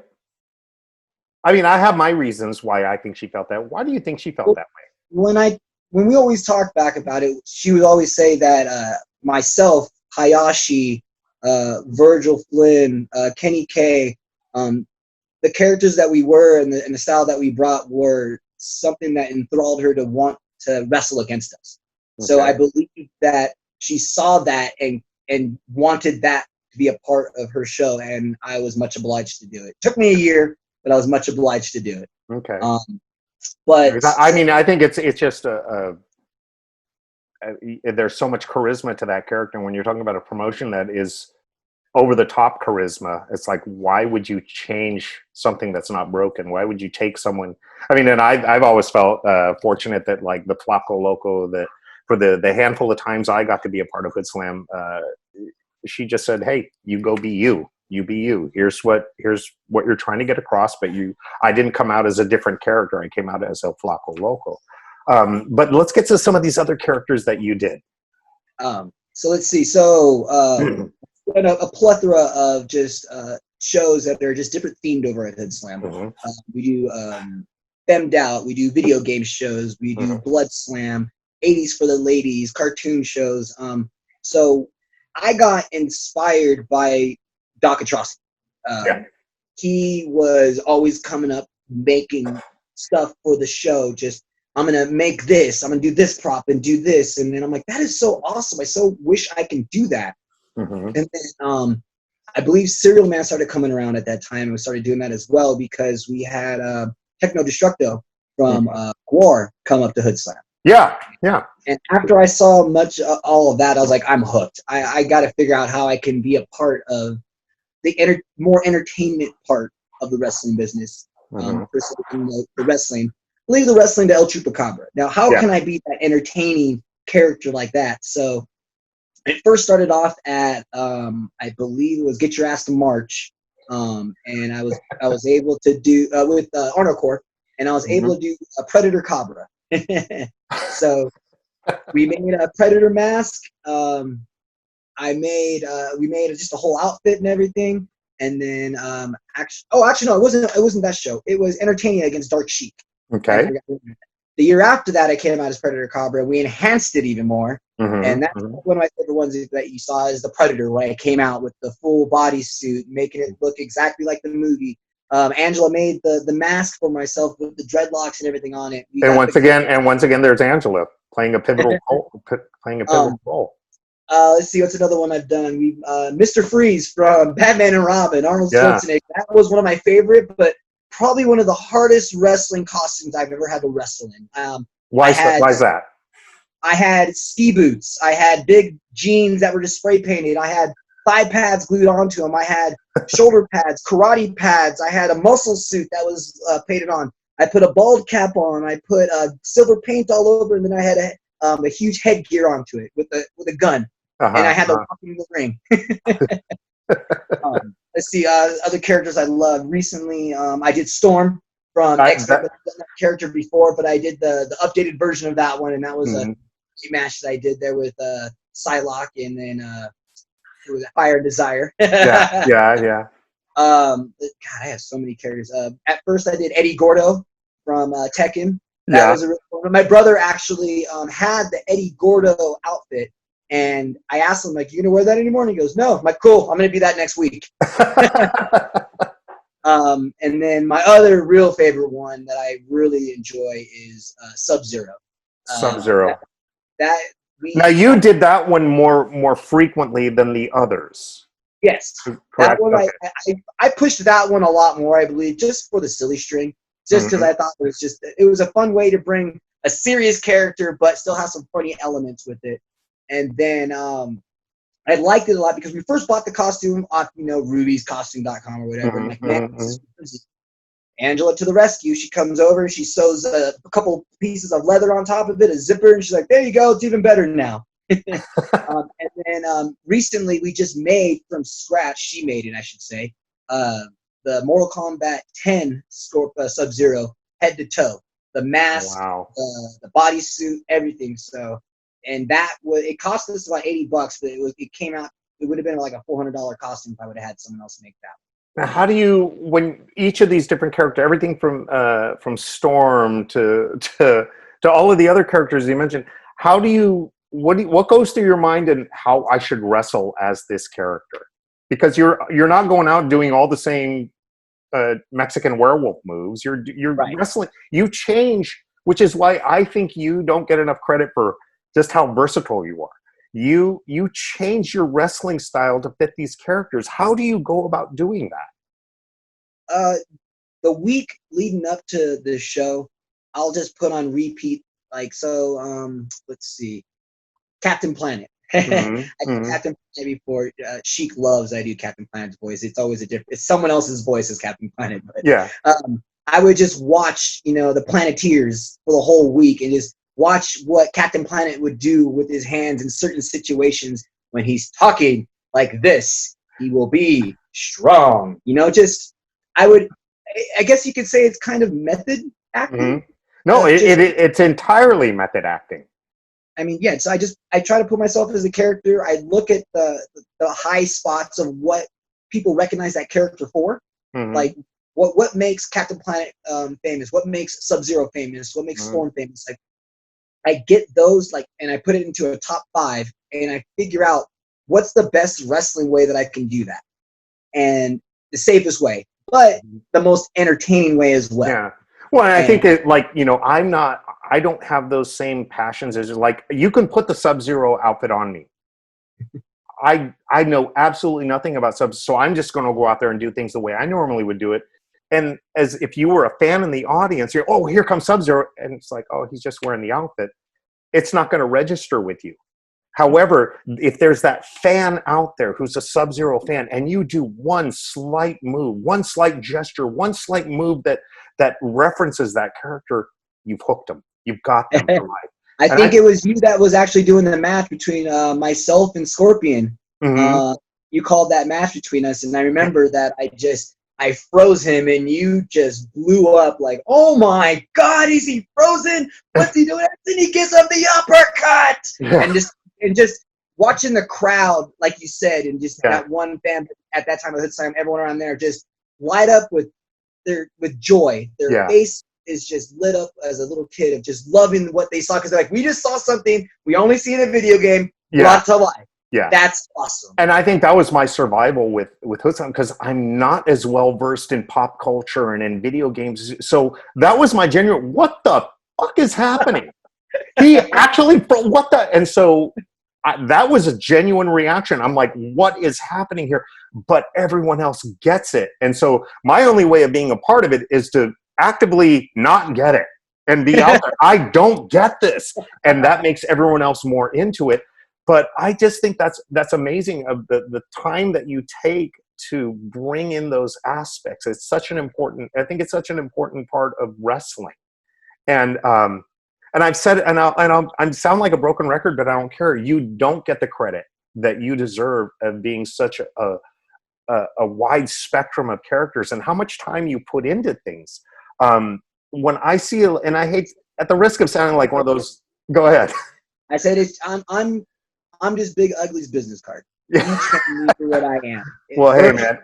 I mean, I have my reasons why I think she felt that. Why do you think she felt that way? When we always talk back about it, she would always say that myself, Hayashi, Virgil Flynn, Kenny K, the characters that we were and the style that we brought were something that enthralled her to want to wrestle against us. So I believe that she saw that and wanted that to be a part of her show, and I was much obliged to do it. It took me a year, but I was much obliged to do it. Okay. But I mean, I think it's just there's so much charisma to that character. And when you're talking about a promotion that is over the top charisma. It's like, why would you change something that's not broken? Why would you take someone? I mean, and I've always felt fortunate that like the Flaco Loco, that for the handful of times I got to be a part of Hood Slam, she just said, "Hey, you go be you. You be you. Here's what you're trying to get across." But I didn't come out as a different character. I came out as a Flaco Loco. But let's get to some of these other characters that you did. So let's see. So a plethora of just shows that are just different themed over at Hood Slam. We do Femmed Out. We do video game shows. We do Blood Slam, 80s for the ladies, cartoon shows. So I got inspired by Doc Atrocity. He was always coming up making stuff for the show. Just, I'm going to make this. I'm going to do this prop and do this. And then I'm like, that is so awesome. I so wish I can do that. And then I believe Serial Man started coming around at that time, and we started doing that as well because we had Techno Destructo from War come up to Hood Slam. Yeah. And after I saw all of that, I was like, I'm hooked. I got to figure out how I can be a part of the more entertainment part of the wrestling business. The wrestling. Leave the wrestling to El Chupacabra. Now, how can I be that entertaining character like that? So it first started off at I believe it was Get Your Ass to March, and I was able to do with Arnold Corp, and I was able to do a Predator Cobra. So we made a Predator mask. We made just a whole outfit and everything, and then actually no, it wasn't that show. It was Entertaining Against Dark Sheik. Okay. The year after that, I came out as Predator Cobra. We enhanced it even more. And that's one of my favorite ones that you saw is the Predator, where I came out with the full bodysuit, making it look exactly like the movie. Angela made the mask for myself with the dreadlocks and everything on it. And once again, there's Angela playing a pivotal role. Let's see, what's another one I've done? Mr. Freeze from Batman and Robin, Arnold Schwarzenegger. That was one of my favorite, but probably one of the hardest wrestling costumes I've ever had to wrestle in. Why is that? I had ski boots. I had big jeans that were just spray painted. I had thigh pads glued onto them. I had shoulder pads, karate pads. I had a muscle suit that was painted on. I put a bald cap on. I put silver paint all over, and then I had a huge headgear onto it with a gun. And I had to walk in the ring. Let's see, other characters I love. Recently, I did Storm from X-Men. I've done that character before, but I did the updated version of that one, and that was a match that I did there with Psylocke, and then it was Fire and Desire. God, I have so many characters. At first, I did Eddie Gordo from Tekken. That was a really cool one. My brother actually had the Eddie Gordo outfit. And I asked him, like, you going to wear that anymore? And he goes, no. I'm like, cool. I'm going to be that next week. And then my other real favorite one that I really enjoy is Sub-Zero. Sub-Zero. Now, you did that one more frequently than the others. Yes. Correct. That one, I pushed that one a lot more, I believe, just for the silly string. Just because I thought it was a fun way to bring a serious character, but still have some funny elements with it. And then I liked it a lot because we first bought the costume off, rubiescostume.com or whatever. I'm like, man, this is Angela to the rescue. She comes over, she sews a couple pieces of leather on top of it, a zipper, and she's like, there you go, it's even better now. And then recently we just made from scratch, she made it, I should say, the Mortal Kombat 10 Sub-Zero head to toe. The mask, the bodysuit, everything. So. And it cost us about $80, but it came out. It would have been like a $400 costume if I would have had someone else make that. Now, how do you, when each of these different characters, everything from Storm to all of the other characters you mentioned, what goes through your mind and how I should wrestle as this character? Because you're not going out doing all the same Mexican werewolf moves. You're wrestling. You change, which is why I think you don't get enough credit for just how versatile you are. You change your wrestling style to fit these characters. How do you go about doing that? The week leading up to the show, I'll just put on repeat. Let's see, Captain Planet. Mhm, I do mhm. Captain Planet before. Sheik loves I do Captain Planet's voice. It's always a different. It's someone else's voice as Captain Planet, but Yeah. I would just watch, the Planeteers for the whole week and just watch what Captain Planet would do with his hands in certain situations when he's talking like this. He will be strong. Just I would. I guess you could say it's kind of method acting. Mhm. No, Just it's entirely method acting. I mean, yeah. So I try to put myself as a character. I look at the high spots of what people recognize that character for, Mhm, like what makes Captain Planet famous, what makes Sub-Zero famous, what makes mhm. Storm famous. Like I get those and I put it into a top 5, and I figure out what's the best wrestling way that I can do that, and the safest way, but the most entertaining way as well. Yeah. Well, I think And it I don't have those same passions as like, you can put the Sub-Zero outfit on me. I know absolutely nothing about Sub, so I'm just going to go out there and do things the way I normally would do it. And as if you were a fan in the audience, you're, oh, here comes Sub-Zero, and it's like, oh, he's just wearing the outfit. It's not going to register with you. However, if there's that fan out there who's a Sub-Zero fan, and you do one slight move, one slight gesture, one slight move that references that character, you've hooked them. You've got them for life. I And think it was you that was actually doing the match between myself and Scorpion. Mhm. You called that match between us, and I remember that I froze him, and you just blew up like, "Oh my God, is he frozen? What's he doing?" And he gives him the uppercut, Yeah. and just watching the crowd, like you said, and just Yeah. that one fan at that time, everyone around there just light up with joy. Their Yeah. face is just lit up as a little kid of just loving what they saw, because they're like, we just saw something we only see in a video game brought to life. Yeah. That's awesome. And I think that was my survival with Hoodson, because I'm not as well versed in pop culture and in video games. So that was my genuine, what the fuck is happening? He actually, what the? And so that was a genuine reaction. I'm like, what is happening here? But everyone else gets it. And so my only way of being a part of it is to actively not get it and be out there. I don't get this. And that makes everyone else more into it. But I just think that's amazing, of the time that you take to bring in those aspects. It's such an important, I think it's such an important part of wrestling. And I've said it, and I sound like a broken record, but I don't care. You don't get the credit that you deserve of being such a wide spectrum of characters and how much time you put into things. When I see, and I hate, at the risk of sounding like one of those, go ahead. I said I'm just Big Ugly's business card. You train me for what I am. Well, hey, man.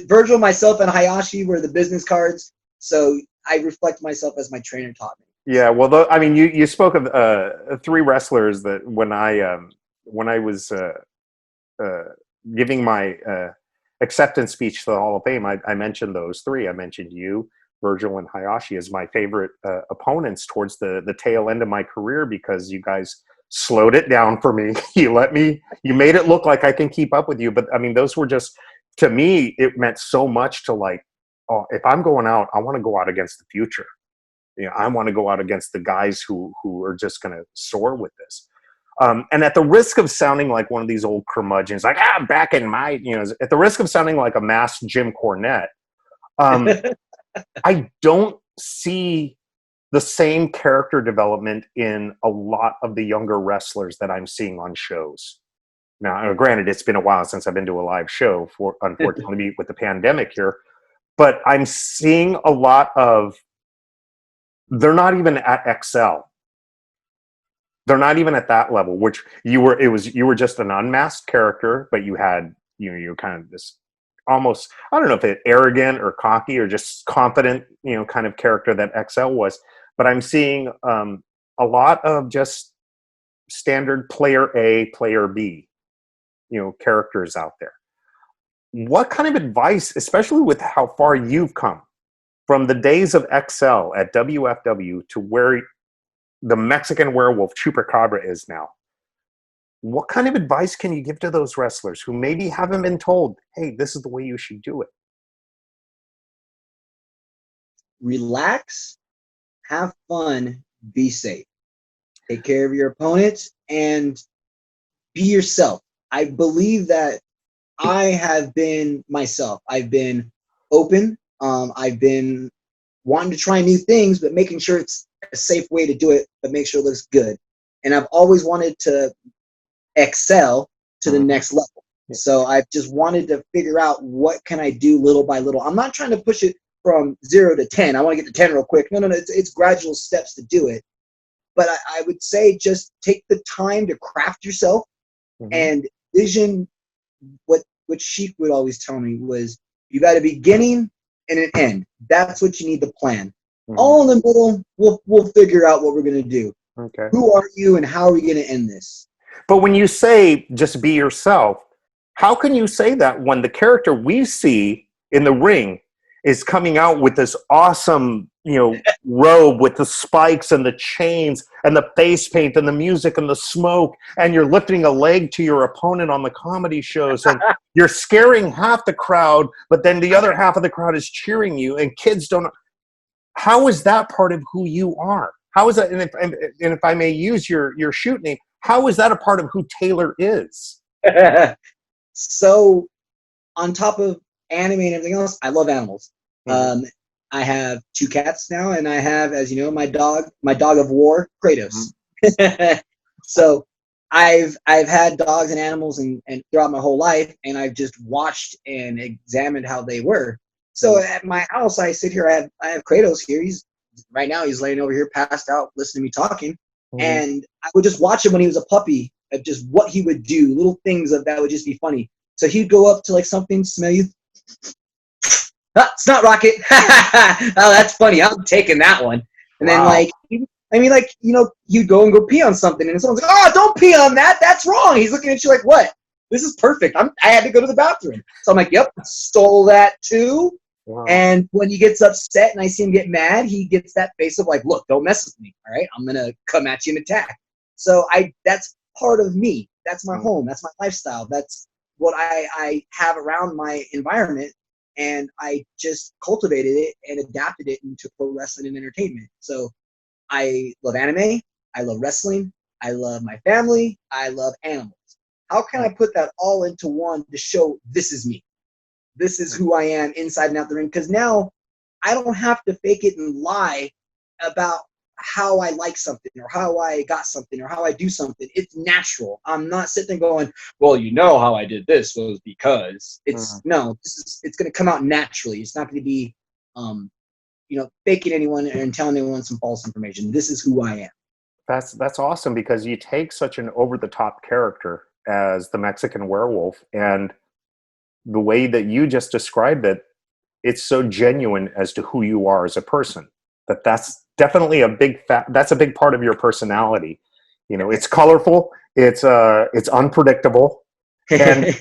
Virgil, myself, and Hayashi were the business cards, so I reflect myself as my trainer taught me. Yeah, well, I mean, you spoke of 3 wrestlers that when I was giving my acceptance speech to the Hall of Fame, I mentioned those 3. I mentioned you, Virgil, and Hayashi as my favorite opponents towards the tail end of my career, because you guys slowed it down for me. You made it look like I can keep up with you. But I mean, those were just, to me, it meant so much to, like, oh, if I'm going out, I want to go out against the future. I want to go out against the guys who are just going to soar with this. And at the risk of sounding like one of these old curmudgeons, like, back in my, at the risk of sounding like a masked Jim Cornette, I don't see the same character development in a lot of the younger wrestlers that I'm seeing on shows. Now, granted, it's been a while since I've been to a live show, unfortunately, with the pandemic here, but I'm seeing a lot of, they're not even at XL. They're not even at that level, which you were just an unmasked character, but you had, you're kind of this almost, I don't know if it's arrogant or cocky or just confident, kind of character that XL was. But I'm seeing a lot of just standard player A, player B, characters out there. What kind of advice, especially with how far you've come from the days of XL at WFW to where the Mexican Werewolf CHUPACABRA is now, what kind of advice can you give to those wrestlers who maybe haven't been told, hey, this is the way you should do it? Relax, have fun, be safe. Take care of your opponents, and be yourself. I believe that I have been myself. I've been open. I've been wanting to try new things, but making sure it's a safe way to do it, but make sure it looks good. And I've always wanted to excel to the next level. So I've just wanted to figure out what can I do little by little. I'm not trying to push it from 0 to 10. I want to get to 10 real quick. No. It's gradual steps to do it. But I would say just take the time to craft yourself and vision. What Sheik would always tell me was, you got a beginning and an end. That's what you need to plan. All in the middle, we'll figure out what we're going to do. Okay. Who are you and how are we going to end this? But when you say just be yourself, how can you say that when the character we see in the ring is coming out with this awesome, robe with the spikes and the chains and the face paint and the music and the smoke, and you're lifting a leg to your opponent on the comedy shows, and you're scaring half the crowd, but then the other half of the crowd is cheering you, and kids don't. How is that part of who you are? How is that? And if I may use your shoot name, how is that a part of who Taylor is? So, on top of anime and everything else, I love animals. I have 2 cats now, and I have, as you know, my dog of war, Kratos. So I've had dogs and animals and throughout my whole life, and I've just watched and examined how they were. So at my house, I sit here. I have Kratos here. He's laying over here, passed out, listening to me talking, and I would just watch him when he was a puppy, of just what he would do, little things of that would just be funny. So he'd go up to like something, smell you. It's not Rocket. Oh, that's funny. I'm taking that one. And then you'd go pee on something, and someone's like, "Oh, don't pee on that. That's wrong." He's looking at you like, "What? This is perfect. I had to go to the bathroom." So I'm like, "Yep, stole that too." Wow. And when he gets upset and I see him get mad, he gets that face of like, "Look, don't mess with me. All right, I'm gonna come at you and attack." So that's part of me. That's my home. That's my lifestyle. That's what I have around my environment. And I just cultivated it and adapted it into pro wrestling and entertainment. So I love anime. I love wrestling. I love my family. I love animals. How can I put that all into one to show this is me? This is who I am inside and out the ring. Because now I don't have to fake it and lie about how I like something or how I got something or how I do something. It's natural. I'm not sitting there going, "Well, you know how I did this was because." It's it's going to come out naturally. It's not going to be, faking anyone and telling anyone some false information. This is who I am. That's awesome, because you take such an over-the-top character as the Mexican werewolf, and the way that you just described it, it's so genuine as to who you are as a person. That's definitely that's a big part of your personality. It's colorful, it's unpredictable, but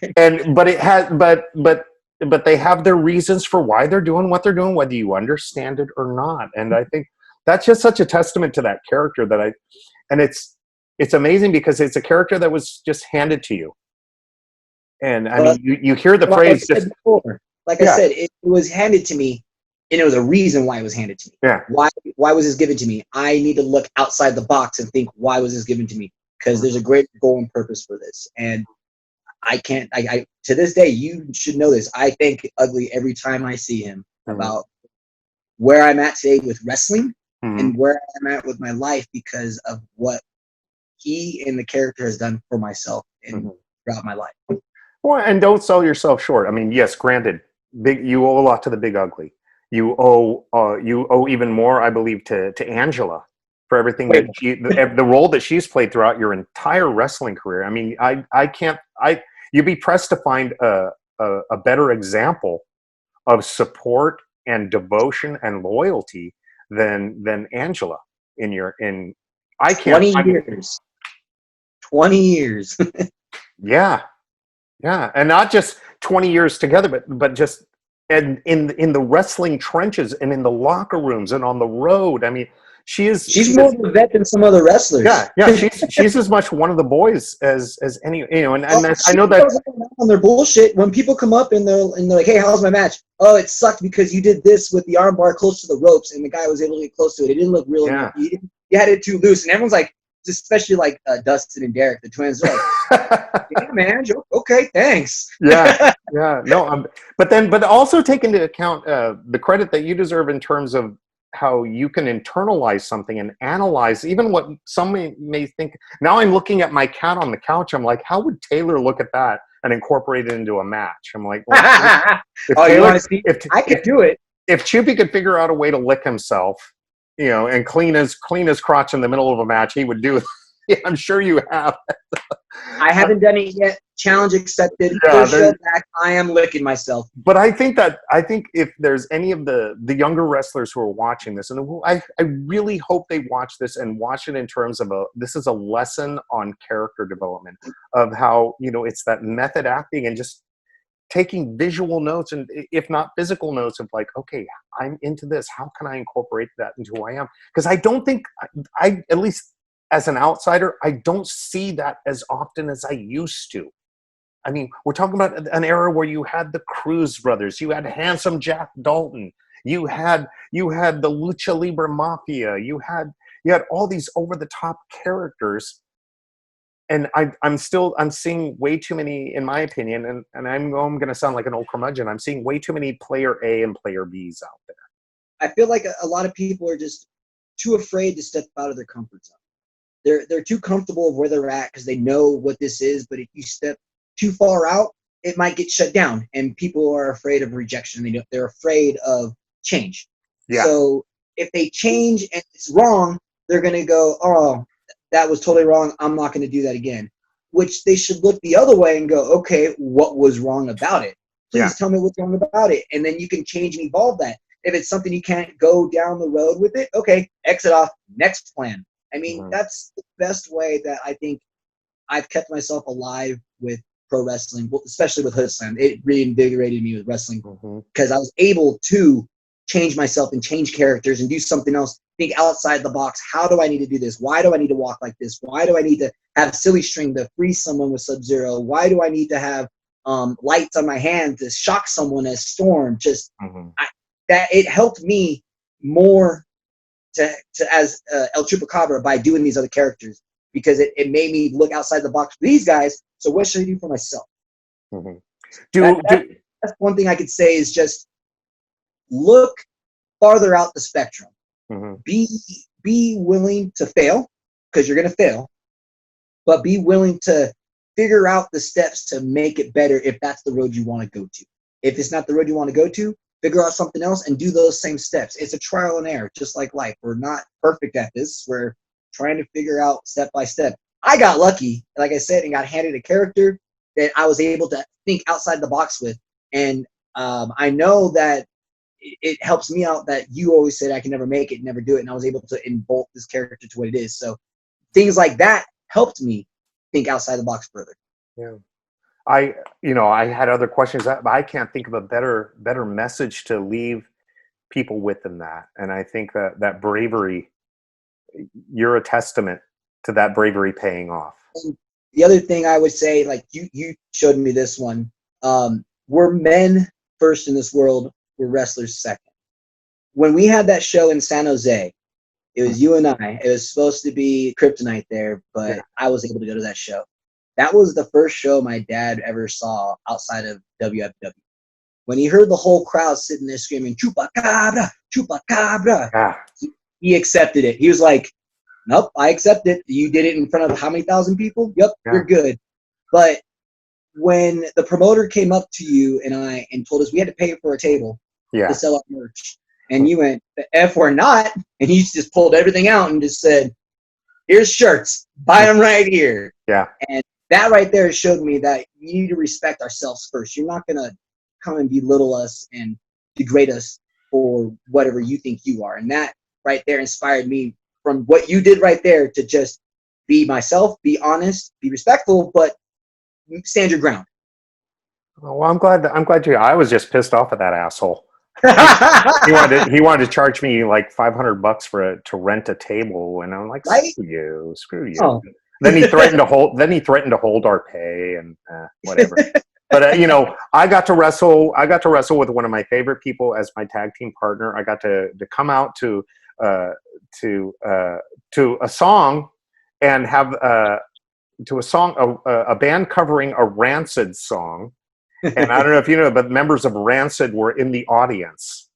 they have their reasons for why they're doing what they're doing, whether you understand it or not. And I think that's just such a testament to that character and it's amazing, because it's a character that was just handed to you. And I mean, you hear the phrase just before. I said, it was handed to me. And it was a reason why it was handed to me. Yeah. Why was this given to me? I need to look outside the box and think, why was this given to me? Because there's a great goal and purpose for this. And I to this day, you should know this, I thank Ugly every time I see him about where I'm at today with wrestling and where I'm at with my life, because of what he and the character has done for myself and throughout my life. Well, and don't sell yourself short. I mean, yes, granted, you owe a lot to the Big Ugly. You owe even more, I believe, to Angela for everything the role that she's played throughout your entire wrestling career. I mean, you'd be pressed to find a better example of support and devotion and loyalty than Angela I can't. 20 years. 20 years. Yeah, and not just 20 years together, but just. And in the wrestling trenches and in the locker rooms and on the road. I mean, she's more of a vet than some other wrestlers. Yeah, she's as much one of the boys as any, and I know that on their bullshit, when people come up and they're like, "Hey, how's my match?" "Oh, it sucked because you did this with the armbar close to the ropes and the guy was able to get close to it. It didn't look real enough. You had it too loose." And everyone's like, especially like Dustin and Derek, the twins. Are like, yeah, man. Okay, thanks. Yeah, yeah. No, but also take into account the credit that you deserve in terms of how you can internalize something and analyze even what some may think. Now I'm looking at my cat on the couch. I'm like, how would Taylor look at that and incorporate it into a match? I'm like, well, if Oh, Taylor, you want to see? I could do it. if Chupi could figure out a way to lick himself, you know, and clean his crotch in the middle of a match, he would do it. Yeah, I'm sure you have. I haven't done it yet. Challenge accepted. Yeah, First show back, I am licking myself. But I think if there's any of the younger wrestlers who are watching this, and I really hope they watch this and watch it in terms of this is a lesson on character development of how, you know, it's that method acting and just taking visual notes and if not physical notes of like, okay, I'm into this. How can I incorporate that into who I am? Because I don't think I at least as an outsider, I don't see that as often as I used to. I mean, we're talking about an era where you had the Cruz brothers, you had Handsome Jack Dalton, you had the Lucha Libre Mafia, you had all these over the top characters, and I'm seeing way too many, in my opinion, and I'm going to sound like an old curmudgeon. I'm seeing way too many player A and player Bs out there. I feel like a lot of people are just too afraid to step out of their comfort zone. They're too comfortable of where they're at because they know what this is. But if you step too far out, it might get shut down, and people are afraid of rejection. They're afraid of change. Yeah. So if they change and it's wrong, they're gonna go, "Oh, that was totally wrong. I'm not gonna do that again." Which they should look the other way and go, "Okay, what was wrong about it? Please tell me what's wrong about it," and then you can change and evolve that. If it's something you can't go down the road with it, okay, exit off. Next plan. I mean, that's the best way that I think I've kept myself alive with pro wrestling, especially with Hood Slam. It reinvigorated me with wrestling because I was able to change myself and change characters and do something else, think outside the box. How do I need to do this? Why do I need to walk like this? Why do I need to have silly string to freeze someone with Sub-Zero? Why do I need to have lights on my hand to shock someone as Storm? Just that it helped me more to as El Chupacabra by doing these other characters, because it made me look outside the box for these guys. So what should I do for myself? That's one thing I could say is just look farther out the spectrum. Be willing to fail, because you're going to fail, but be willing to figure out the steps to make it better if that's the road you want to go to. If it's not the road you want to go to, figure out something else and do those same steps. It's a trial and error, just like life. We're not perfect at this. We're trying to figure out step by step. I got lucky, like I said, and got handed a character that I was able to think outside the box with. And I know that it helps me out that you always said I can never make it, never do it. And I was able to invoke this character to what it is. So things like that helped me think outside the box further. Yeah. I had other questions. I can't think of a better message to leave people with than that. And I think that bravery, you're a testament to that bravery paying off. And the other thing I would say, like you showed me this one, we're men first in this world, we're wrestlers second. When we had that show in San Jose, it was you and I. It was supposed to be Kryptonite there, but I was able to go to that show. That was the first show my dad ever saw outside of WFW. When he heard the whole crowd sitting there screaming, "Chupacabra, Chupacabra," he accepted it. He was like, "Nope, I accept it. You did it in front of how many thousand people? Yep, you're good." But when the promoter came up to you and I and told us we had to pay for a table to sell our merch, and you went, "The F or not," and you just pulled everything out and just said, "Here's shirts. Buy them right here." Yeah. And that right there showed me that you need to respect ourselves first. You're not going to come and belittle us and degrade us for whatever you think you are. And that right there inspired me from what you did right there to just be myself, be honest, be respectful, but stand your ground. Well, I'm glad you. I was just pissed off at that asshole. he wanted to charge me like $500 to rent a table, and I'm like, screw you. Oh. Then he threatened to hold our pay and whatever. But I got to wrestle with one of my favorite people as my tag team partner. I got to come out to a song and have to a song, a band covering a Rancid song. And I don't know if you know, but members of Rancid were in the audience.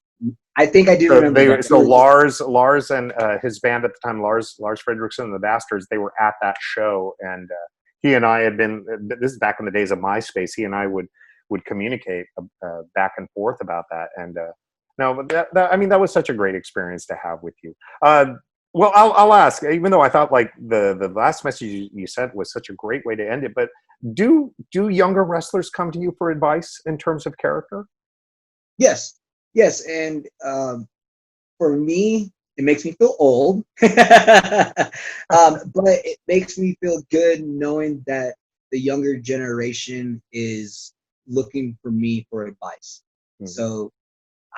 I think I do remember that. So Lars and his band at the time, Lars Fredrickson and the Bastards, they were at that show, and he and I had been. This is back in the days of MySpace. He and I would communicate back and forth about that, and no, but I mean, that was such a great experience to have with you. Well, I'll ask, even though I thought like the last message you sent was such a great way to end it, but do younger wrestlers come to you for advice in terms of character? Yes, and for me, it makes me feel old, but it makes me feel good knowing that the younger generation is looking for me for advice. Mm-hmm. So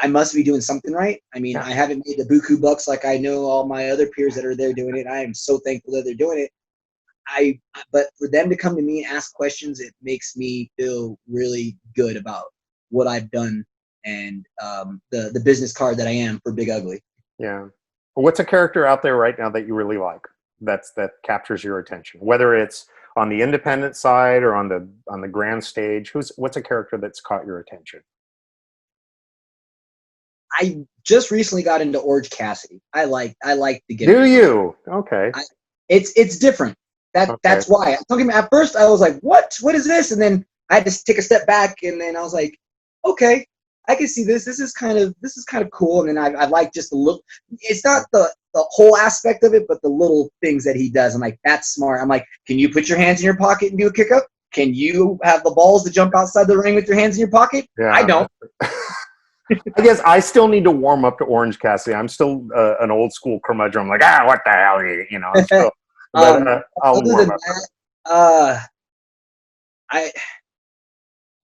I must be doing something right. I mean, I haven't made the buku bucks like I know all my other peers that are there doing it. I am so thankful that they're doing it. But for them to come to me and ask questions, it makes me feel really good about what I've done and the business card that I am for Big Ugly. Yeah. Well, what's a character out there right now that you really like that captures your attention? Whether it's on the independent side or on the grand stage, what's a character that's caught your attention? I just recently got into Orange Cassidy. I like the gimmick. Do you? Okay. It's different. That's why. At first I was like, what is this? And then I had to take a step back, and then I was like, okay, I can see this. This is kind of cool. And then I like just the look. It's not the whole aspect of it, but the little things that he does. I'm like, that's smart. I'm like, can you put your hands in your pocket and do a kick up? Can you have the balls to jump outside the ring with your hands in your pocket? Yeah. I don't. I guess I still need to warm up to Orange Cassidy. I'm still an old school curmudgeon. I'm like, what the hell, you know? Still, but, I'll warm up.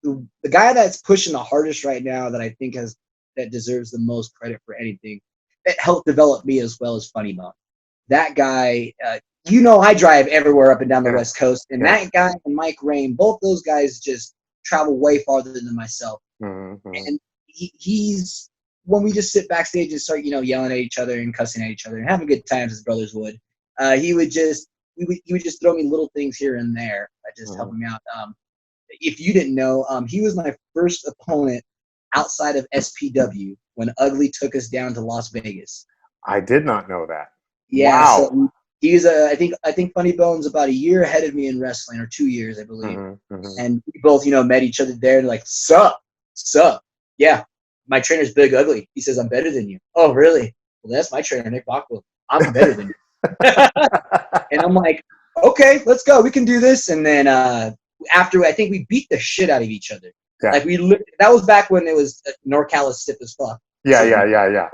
The guy that's pushing the hardest right now that I think that deserves the most credit for anything, that helped develop me as well as Funny Bone. That guy, I drive everywhere up and down the West Coast, and that guy and Mike Rain, both those guys just travel way farther than myself. Mm-hmm. And he's when we just sit backstage and start, yelling at each other and cussing at each other and having good times as brothers would. He would just throw me little things here and there that just help me out. If you didn't know, he was my first opponent outside of SPW when Ugly took us down to Las Vegas. I did not know that. Yeah, wow. So he's I think Funny Bone's about a year ahead of me in wrestling, or 2 years, I believe. Mm-hmm, mm-hmm. And we both, met each other there and like, sup. Yeah, my trainer's Big Ugly. He says I'm better than you. Oh, really? Well, that's my trainer, Nick Bockwell. I'm better than you. And I'm like, okay, let's go. We can do this. And then after, I think we beat the shit out of each other. Yeah. Like that was back when it was NorCal as stiff as fuck. Yeah.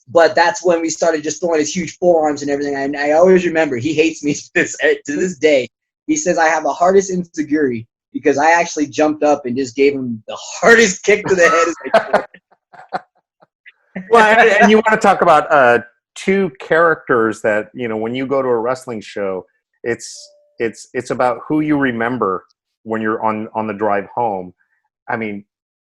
But that's when we started just throwing his huge forearms and everything. And I always remember, he hates me to this day. He says I have the hardest enziguri because I actually jumped up and just gave him the hardest kick to the head as I could. Well, and you want to talk about two characters that, when you go to a wrestling show, it's about who you remember when you're on the drive home. I mean,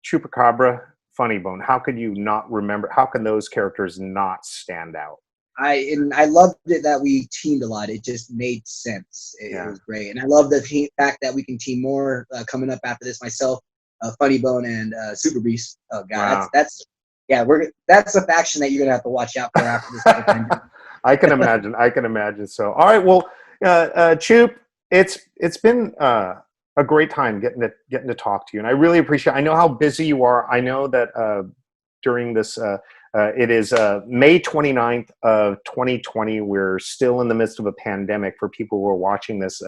Chupacabra, Funny Bone. How could you not remember? How can those characters not stand out? I loved it that we teamed a lot. It just made sense. It was great, and I love the fact that we can team more coming up after this. Myself, Funny Bone, and Super Beast. Oh God, wow. That's a faction that you're gonna have to watch out for after this. I can imagine. So, all right, well, Chup, it's been a great time getting to talk to you, and I really appreciate. I know how busy you are. I know that during this. It is May 29th of 2020. We're still in the midst of a pandemic for people who are watching this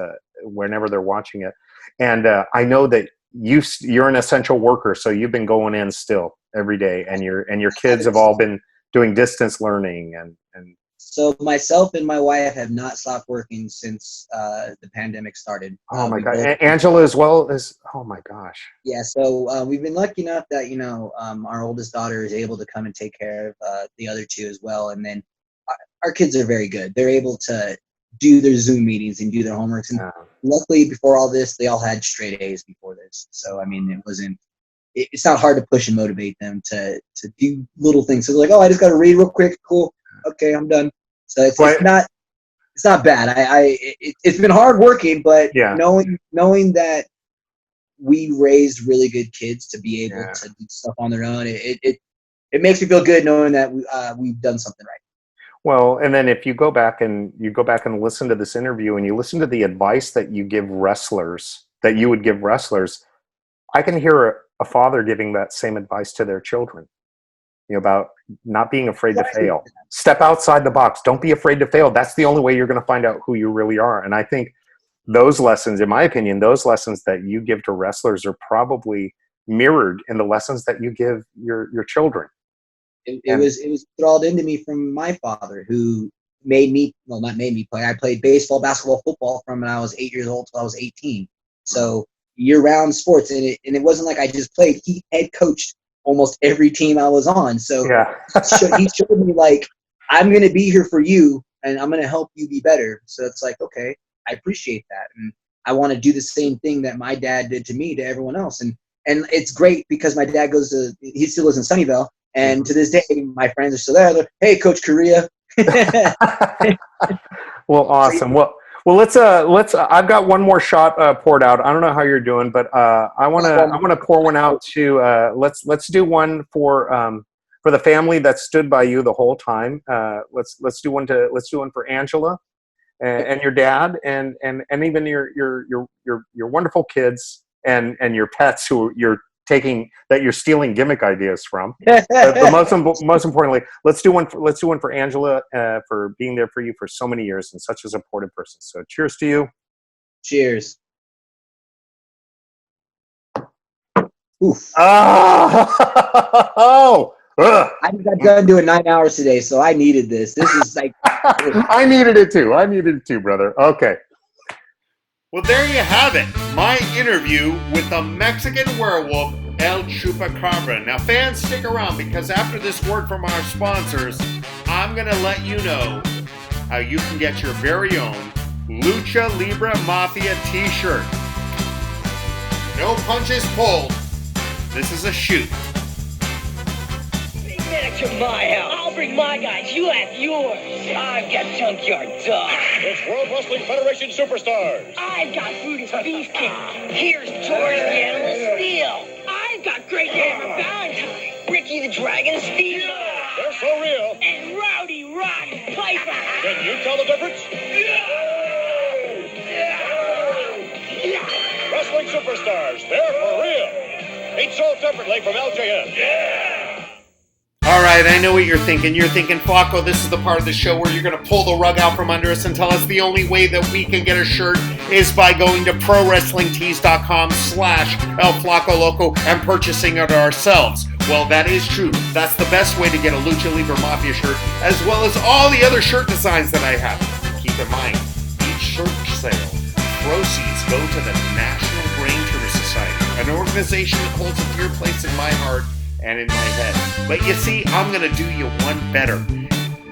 whenever they're watching it. And I know that you're an essential worker, so you've been going in still every day, and your kids have all been doing distance learning. And so myself and my wife have not stopped working since the pandemic started. Oh my God. Angela as well as, oh my gosh. Yeah. So we've been lucky enough that, our oldest daughter is able to come and take care of the other two as well. And then our kids are very good. They're able to do their Zoom meetings and do their homeworks. And luckily before all this, they all had straight A's before this. So, I mean, it's not hard to push and motivate them to do little things. So they're like, oh, I just got to read real quick. Cool. Okay, I'm done. So it's not It's not bad. It's been hard working, but Yeah. knowing that we raised really good kids to be able to do stuff on their own, it makes me feel good knowing that we've done something right. Well, and then if you go back and listen to this interview and you listen to the advice that you give wrestlers, that you would give wrestlers, I can hear a father giving that same advice to their children, about not being afraid to fail. Step outside the box. Don't be afraid to fail. That's the only way you're going to find out who you really are. And I think those lessons, in my opinion, those lessons that you give to wrestlers are probably mirrored in the lessons that you give your children. It was thralled into me from my father, who not made me play. I played baseball, basketball, football from when I was 8 years old till I was 18. So year-round sports, and it wasn't like I just played. He head coached almost every team I was on. So he showed me, like, I'm going to be here for you, and I'm going to help you be better. So it's like, okay, I appreciate that, and I want to do the same thing that my dad did to me, to everyone else. And it's great because my dad he still lives in Sunnyvale. And to this day, my friends are still there. They're, hey, Coach Korea. Well, awesome. Well, let's. I've got one more shot poured out. I don't know how you're doing, but I want to pour one out to. Let's do one for the family that stood by you the whole time. Let's do one for Angela, and your dad, and even your wonderful kids and your pets who you're stealing gimmick ideas from. But most importantly, let's do one for Angela, for being there for you for so many years and such a supportive person. So cheers to you. Cheers. Oof. Oh. I got done doing 9 hours today, so I needed this. This is like I needed it too, brother. Okay. Well, there you have it. My interview with the Mexican werewolf, El CHUPACABRA. Now, fans, stick around, because after this word from our sponsors, I'm going to let you know how you can get your very own Lucha Libre Mafia t-shirt. No punches pulled. This is a shoot. Bring that to my house. I'll bring my guys. You have yours. I've got Junkyard Dog. It's World Wrestling Federation Superstars. I've got Brutus Beefcake. Here's George the Animal Steel. I've got Great Hammer Valentine. Ricky the Dragon Steamer. They're so real. And Rowdy Roddy Piper. Can you tell the difference? Wrestling Superstars, they're for real. Each sold separately from LJN. All right, I know what you're thinking. You're thinking, Flaco, this is the part of the show where you're going to pull the rug out from under us and tell us the only way that we can get a shirt is by going to ProWrestlingTees.com/ElFlacoLoco and purchasing it ourselves. Well, that is true. That's the best way to get a Lucha Libre Mafia shirt, as well as all the other shirt designs that I have. Keep in mind, each shirt sale, proceeds go to the National Brain Tumor Society, an organization that holds a dear place in my heart and in my head. But you see, I'm going to do you one better.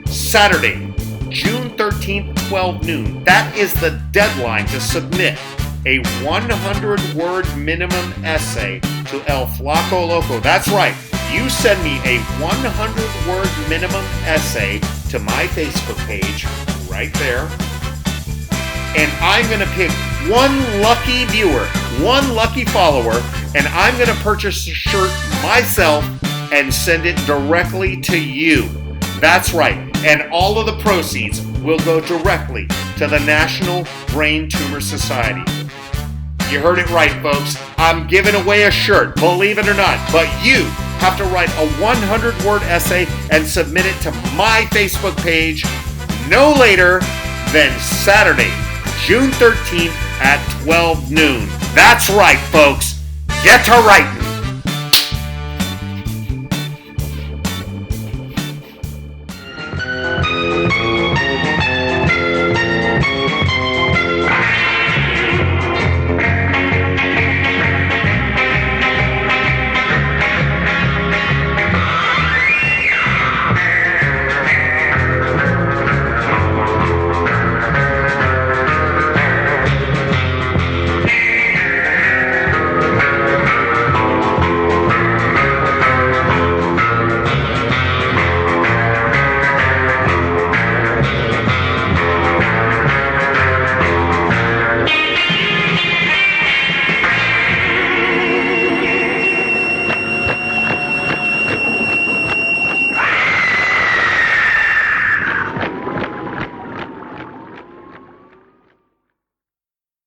Saturday, June 13th, 12 noon. That is the deadline to submit a 100-word minimum essay to El Flaco Loco. That's right. You send me a 100-word minimum essay to my Facebook page right there. And I'm going to pick one lucky viewer, one lucky follower, and I'm going to purchase a shirt myself and send it directly to you. That's right. And all of the proceeds will go directly to the National Brain Tumor Society. You heard it right, folks. I'm giving away a shirt, believe it or not. But you have to write a 100-word essay and submit it to my Facebook page no later than Saturday, June 13th at 12 noon. That's right, folks. Get to writing.